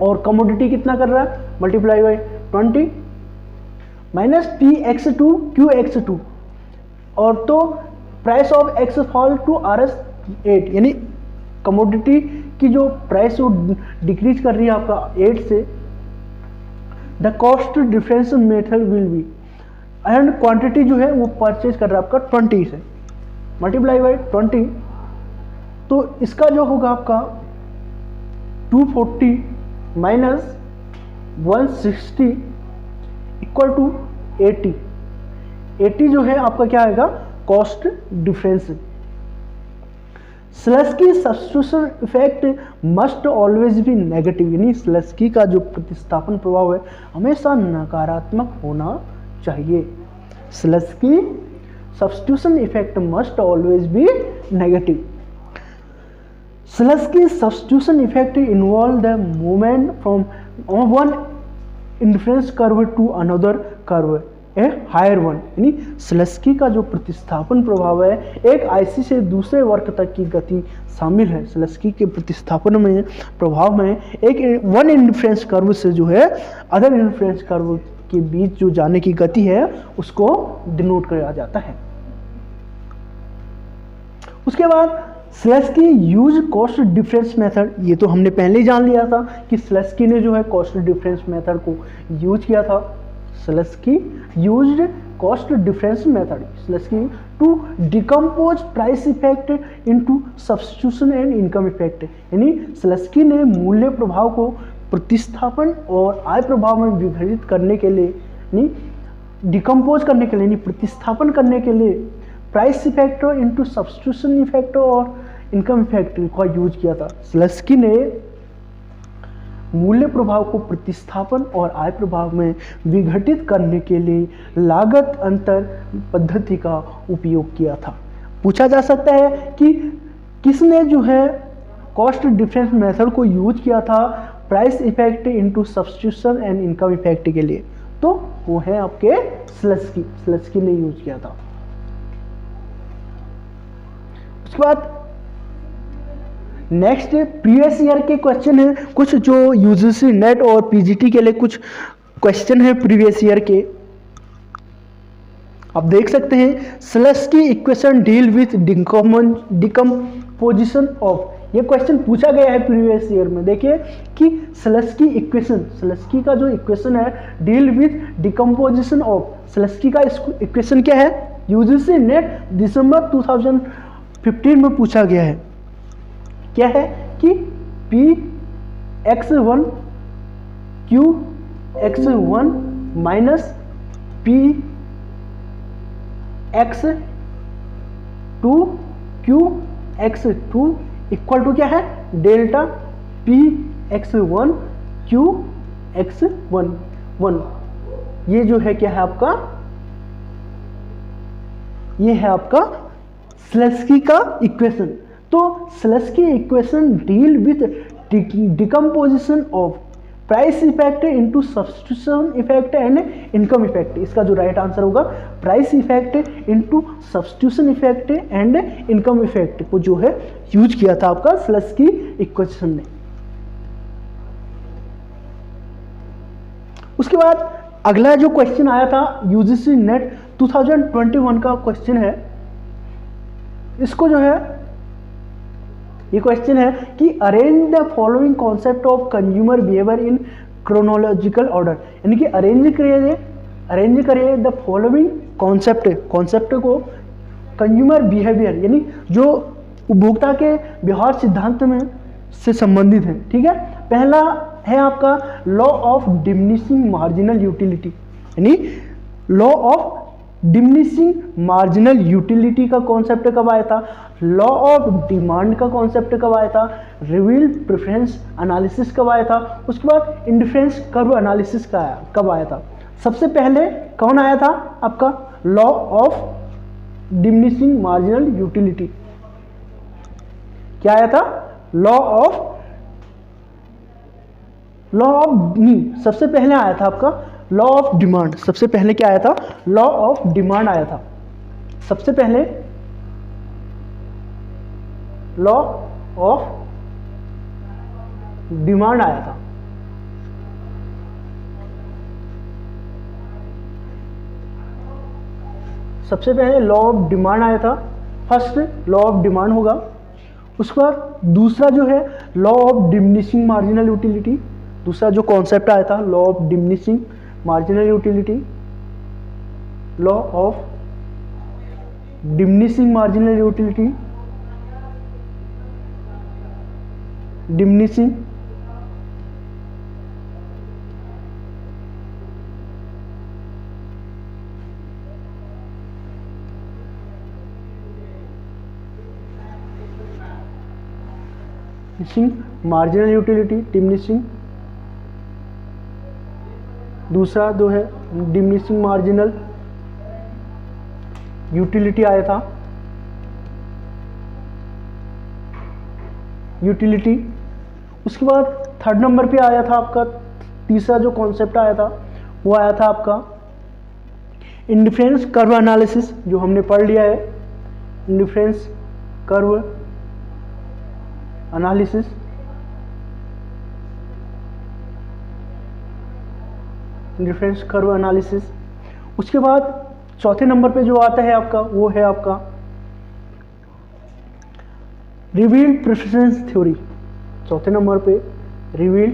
और कमोडिटी कितना कर रहा है multiply by 20 minus P(x2) Q(x2), और तो price of x fall to Rs8, यानी कमोडिटी की जो प्राइस वो डिक्रीज कर रही है आपका 8 से, the cost difference method will be, and quantity जो है वो परचेज कर रहा है आपका 20 से, मल्टीप्लाई बाई 20, तो इसका जो होगा आपका 240 माइनस 160 इक्वल टू 80, 80 जो है आपका क्या आएगा cost difference. Slutsky substitution effect must always be negative, यानी स्लेस्की का जो प्रतिस्थापन प्रभाव है हमेशा नकारात्मक होना चाहिए। Slutsky substitution effect must always be negative. Slutsky substitution effect involve the movement from one indifference curve to another curve a higher one, यानी स्लेस्की का जो प्रतिस्थापन प्रभाव है एक आईसी से दूसरे वर्ग तक की गति शामिल है। स्लेस्की के प्रतिस्थापन में प्रभाव में एक वन इंडिफरेंस कर्व से जो है अदर इंडिफरेंस कर्व के बीच जो जाने की गति है उसको डिनोट किया जाता है। उसके बाद स्लेस्की यूज कॉस्ट डिफरेंस मेथड, ये तो हमने पहले ही जान लिया था कि स्लेस्की ने जो है कॉस्ट डिफरेंस मेथड को यूज किया था। Slutsky used cost difference method, Slutsky to decompose price effect into substitution and income effect, यानी स्लेस्की ने मूल्य प्रभाव को प्रतिस्थापन और आय प्रभाव में विघटित करने के लिए, यानी डिकम्पोज करने के लिए, यानी प्रतिस्थापन करने के लिए price effect into substitution effect और इनकम इफेक्ट का यूज किया था। स्लेस्की ने मूल्य प्रभाव को प्रतिस्थापन और आय प्रभाव में विघटित करने के लिए लागत अंतर पद्धति का उपयोग किया था। पूछा जा सकता है कि किसने जो है कॉस्ट डिफरेंस मेथड को यूज किया था price effect into substitution and income effect के लिए, तो वो है आपके स्लेस्की, स्लेस्की ने यूज किया था। उसके बाद नेक्स्ट प्रीवियस ईयर के क्वेश्चन है, कुछ जो यूजीसी नेट और पीजीटी के लिए कुछ क्वेश्चन है प्रीवियस ईयर के, आप देख सकते हैं। Slutsky equation deal with decomposition of, ये क्वेश्चन पूछा गया है प्रीवियस ईयर में। देखिए कि स्लेस्की इक्वेशन, स्लेस्की का जो इक्वेशन है डील विथ डिकम्पोजिशन ऑफ, स्लेस्की का इक्वेशन क्या है, यूजीसी नेट दिसंबर 2015 में पूछा गया है। क्या है कि P(x1) Q(x1) minus P(x2) Q(x2) equal to क्या है, डेल्टा P(x1) Q(x1) ये जो है क्या है आपका, ये है आपका स्लेस्की का इक्वेशन। तो Slutsky equation deal with decomposition of price effect into substitution effect and income effect, इसका जो राइट आंसर होगा price effect into substitution effect and income effect को जो है यूज किया था आपका स्लेस्की इक्वेशन ने। उसके बाद अगला जो क्वेश्चन आया था यूजीसी नेट 2021 का क्वेश्चन है, इसको जो है ये क्वेश्चन है कि arrange the following concept of consumer behaviour in chronological order, यानी कि अरेंज करिए द फॉलोइंग कॉन्सेप्ट को कंज्यूमर बिहेवियर, यानी जो उपभोक्ता के व्यवहार सिद्धांत में से संबंधित है। ठीक है, पहला है आपका law of diminishing marginal utility, यानी law of diminishing marginal utility का कॉन्सेप्ट कब आया था, लॉ ऑफ डिमांड का कॉन्सेप्ट कब आया था, रिवील प्रेफरेंस एनालिसिस कब आया था, उसके बाद इंडिफरेंस कर्व एनालिसिस का कब आया था। सबसे पहले कौन आया था आपका, law of diminishing marginal utility. क्या आया था, सबसे पहले आया था आपका लॉ ऑफ डिमांड। सबसे पहले क्या आया था, लॉ ऑफ डिमांड आया था। सबसे पहले लॉ ऑफ डिमांड आया था। सबसे पहले लॉ ऑफ डिमांड आया था, फर्स्ट लॉ ऑफ डिमांड होगा। उसके बाद दूसरा जो है law of diminishing marginal utility, दूसरा जो कॉन्सेप्ट आया था law of diminishing marginal utility, law of diminishing marginal utility, diminishing marginal utility, diminishing, दूसरा जो है डिमिनिशिंग मार्जिनल यूटिलिटी आया था, यूटिलिटी। उसके बाद थर्ड नंबर पे आया था आपका तीसरा जो कॉन्सेप्ट आया था वो आया था आपका इंडिफरेंस कर्व एनालिसिस, जो हमने पढ़ लिया है, indifference curve analysis. Indifference curve analysis. उसके बाद चौथे नंबर पे जो आता है आपका वो है आपका रिवील्ड प्रेफरेंस थ्योरी। चौथे नंबर पे revealed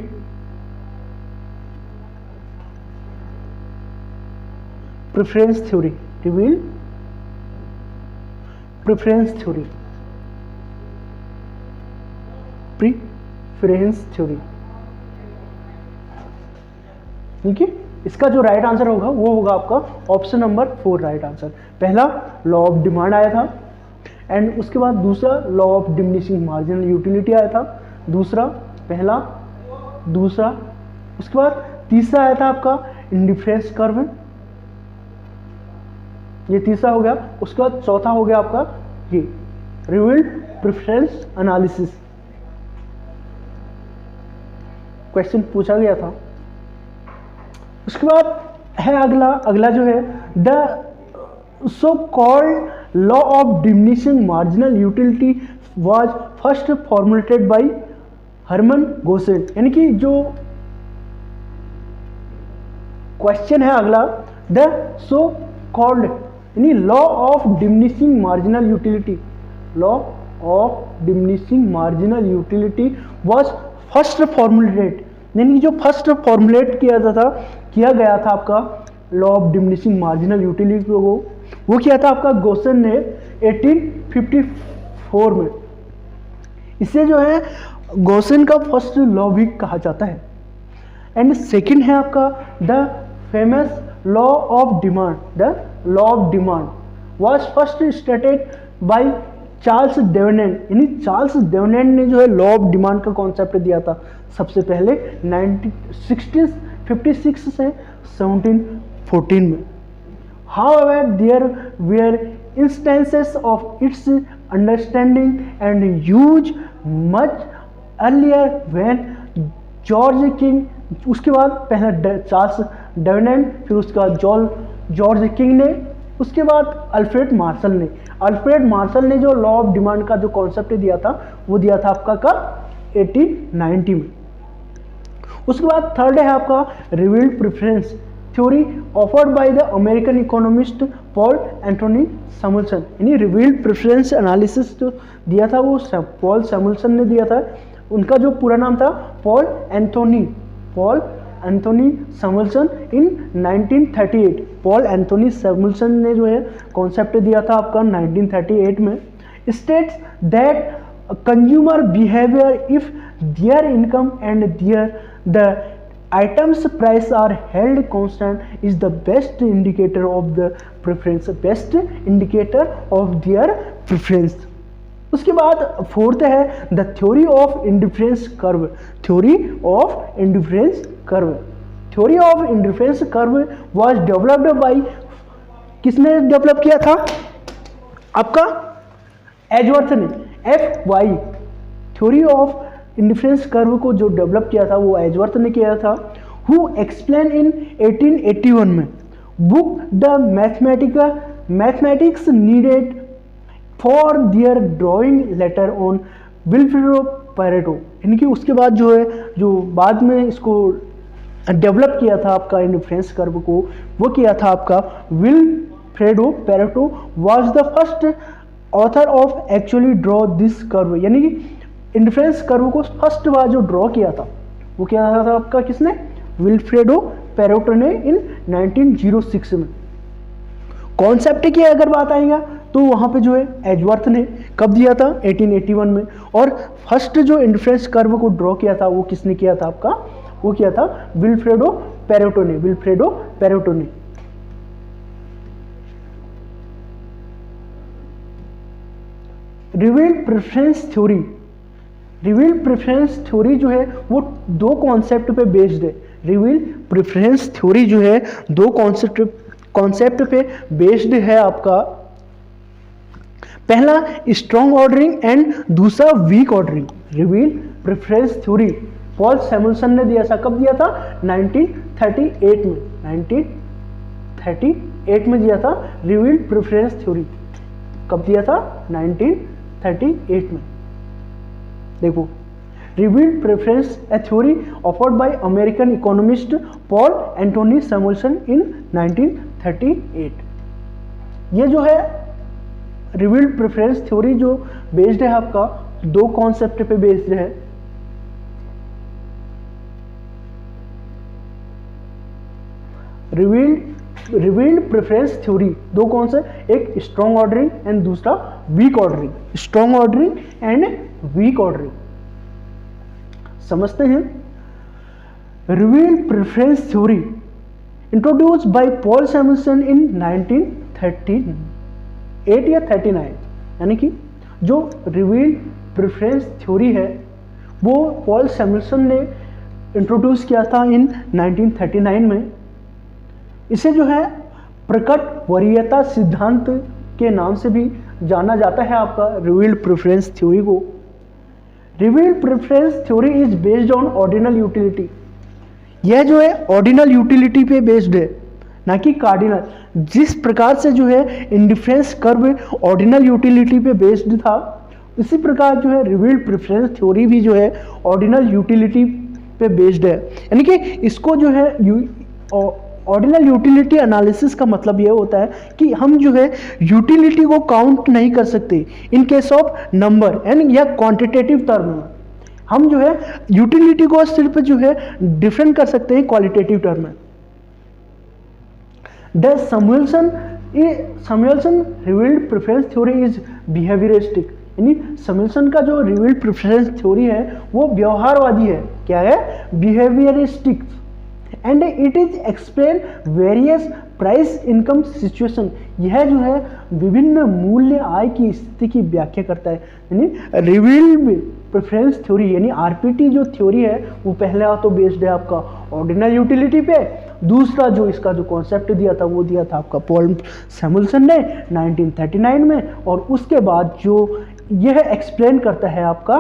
preference theory, revealed preference theory, preference theory. ठीक है, इसका जो राइट आंसर होगा वो होगा आपका ऑप्शन नंबर 4 राइट आंसर। पहला लॉ ऑफ डिमांड आया था, एंड उसके बाद दूसरा law of diminishing marginal utility आया था, दूसरा पहला दूसरा। उसके बाद तीसरा आया था आपका इंडिफरेंस कर्व, ये तीसरा हो गया। उसके बाद चौथा हो गया आपका ये रिवील्ड प्रेफरेंस एनालिसिस। क्वेश्चन पूछा गया था। उसके बाद है अगला जो है the so called law of diminishing marginal utility was first formulated by Hermann Gossen. यानी कि जो क्वेश्चन है अगला, द सो कॉल्ड यानी law of diminishing marginal utility, law of diminishing marginal utility was first formulated, यानी जो first formulate किया गया था आपका law of diminishing marginal utility को, वो किया था आपका गोसेन ने 1854 में। इसे जो है गोसेन का फर्स्ट लॉ भी कहा जाता है। एंड सेकंड है आपका the famous law of demand, the law of demand was first stated by Charles Davenant. यानी चार्ल्स डेवेनेंट ने जो है लॉ ऑफ डिमांड का कॉन्सेप्ट दिया था सबसे पहले 1656 से 1714 में। However, there were instances of its understanding and use much earlier when George king, उसके बाद पहला चार्ल्स डेवेनेंट, फिर उसके बाद जॉर्ज किंग ने, उसके बाद अल्फ्रेड मार्शल ने जो लॉ ऑफ डिमांड का जो कॉन्सेप्ट दिया था वो दिया था आपका कब 1890 में। उसके बाद थर्ड है आपका revealed preference theory offered by the American economist Paul Anthony Samuelson. यानी रिवील्ड प्रेफरेंस एनालिसिस जो दिया था वो पॉल सैमुअल्सन ने दिया था। उनका जो पूरा नाम था Paul Anthony Samuelson in 1938। Paul Anthony Samuelson ने जो है कॉन्सेप्ट दिया था आपका 1938 में। States that consumer behaviour if there income and the items price are held constant is the best indicator of the preference, best indicator of their preference। उसके बाद fourth है the theory of indifference curve, theory of indifference curve. Theory of indifference curve was developed by, किसने develop किया था आपका Edgeworth ने, FY। Theory of indifference curve को जो डेवलप किया था वो एजवर्थ ने किया था। हु एक्सप्लेन इन 1881 में book the mathematics needed for their drawing later on Vilfredo Pareto. यानी कि उसके बाद जो है जो बाद में इसको डेवलप किया था आपका इंडिफरेंस कर्व को, वो किया था आपका Vilfredo Pareto was the first author of actually draw this curve. यानी कि इंडिफरेंस कर्व को फर्स्ट बार जो ड्रॉ किया था वो क्या था आपका किसने, विल्फ्रेडो पैरेटो ने इन 1906 में। कॉन्सेप्ट की अगर बात आएगा तो वहां पे जो है एजवर्थ ने कब दिया था 1881 में। और फर्स्ट जो इंडिफरेंस कर्व को ड्रॉ किया था वो किसने किया था आपका, वो किया था विल्फ्रेडो पैरेटो ने। रिवील्ड प्रेफरेंस थ्योरी जो है वो दो कॉन्सेप्ट पे बेस्ड है। रिवील्ड प्रेफरेंस थ्योरी जो है दो कॉन्सेप्ट पे बेस्ड है आपका। पहला स्ट्रॉन्ग ऑर्डरिंग एंड दूसरा weak ordering. Revealed preference theory Paul Samuelson ने दिया था, कब दिया था 1938 में, 1938 में दिया था रिवील्ड प्रेफरेंस थ्योरी। कब दिया था 1938 में। देखो revealed preference a theory offered by American economist Paul Antony Samuelson in 1938। ये जो है रिवील्ड प्रेफरेंस थ्योरी जो बेस्ड है आपका दो कॉन्सेप्ट पे बेस्ड है। रिवील्ड प्रेफरेंस थ्योरी दो कौन से, एक स्ट्रॉन्ग ऑर्डरिंग एंड दूसरा weak ordering. Strong ordering and weak ordering समझते हैं। Revealed preference theory introduced by Paul Samuelson in 1938 या 39, यानी कि जो रिवील्ड प्रेफरेंस थ्योरी है वो पॉल सैमुअल्सन ने इंट्रोड्यूस किया था इन 1939 में। इसे जो है प्रकट वरीयता सिद्धांत के नाम से भी जाना जाता है आपका रिवील्ड प्रेफरेंस थ्योरी को। Revealed preference theory is based on ordinal utility. यह जो है ऑर्डिनल यूटिलिटी पे बेस्ड है, ना कि कार्डिनल। जिस प्रकार से जो है इंडिफरेंस कर्व ऑर्डिनल यूटिलिटी पे बेस्ड था, इसी प्रकार जो है रिवील्ड प्रेफरेंस थ्योरी भी जो है ऑर्डिनल यूटिलिटी पे बेस्ड है। यानी कि इसको जो है ऑर्डिनल यूटिलिटी एनालिसिस का मतलब यह होता है कि हम जो है यूटिलिटी को काउंट नहीं कर सकते इन केस ऑफ नंबर एंड या क्वांटिटेटिव टर्म में। हम जो है यूटिलिटी को सिर्फ जो है डिफरेंट कर सकते हैं क्वालिटेटिव टर्म में। The Samuelson revealed preference theory is behaviouristic. यानी सैमुअल्सन का जो रिवील्ड प्रेफरेंस थ्योरी है वो व्यवहारवादी है। क्या है? Behaviouristic. And it is explain various price income situation. यह जो है विभिन्न मूल्य आय की स्थिति की व्याख्या करता है। यानी रिवील्ड प्रेफरेंस थ्योरी यानी आरपीटी जो थ्योरी है वो पहला तो बेस्ड है आपका ऑर्डिनल यूटिलिटी पे, दूसरा जो इसका जो कॉन्सेप्ट दिया था वो दिया था आपका पॉल सैमुअल्सन ने 1939 में, और उसके बाद जो यह एक्सप्लेन करता है आपका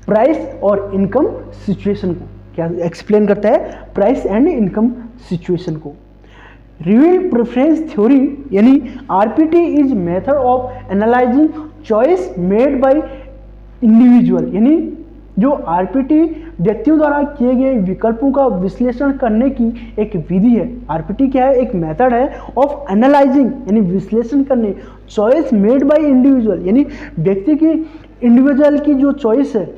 प्राइस और इनकम सिचुएशन को। क्या एक्सप्लेन करता है? प्राइस एंड इनकम सिचुएशन को। रिवील्ड प्रेफरेंस थ्योरी यानी RPT is method of analysing choice made by individual. यानी जो आरपीटी व्यक्तियों द्वारा किए गए विकल्पों का विश्लेषण करने की एक विधि है। आरपीटी क्या है? एक मेथड है ऑफ एनालाइजिंग यानी विश्लेषण करने, चॉइस मेड बाय इंडिविजुअल यानी व्यक्ति की इंडिविजुअल की जो चॉइस है,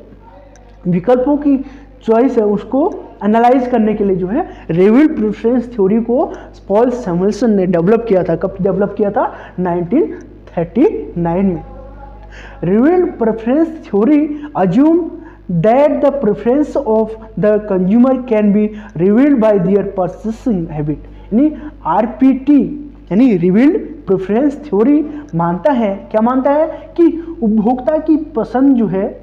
विकल्पों की चॉइस है, उसको एनालाइज करने के लिए जो है रिवील्ड प्रेफरेंस थ्योरी को पॉल सैमुअल्सन ने डेवलप किया था। कब डेवलप किया था? 1939 में। Revealed preference theory assume that the preference of the consumer can be revealed by their purchasing habit। यानी आरपीटी यानी रिवील्ड प्रेफरेंस थ्योरी मानता है, क्या मानता है? कि उपभोक्ता की पसंद जो है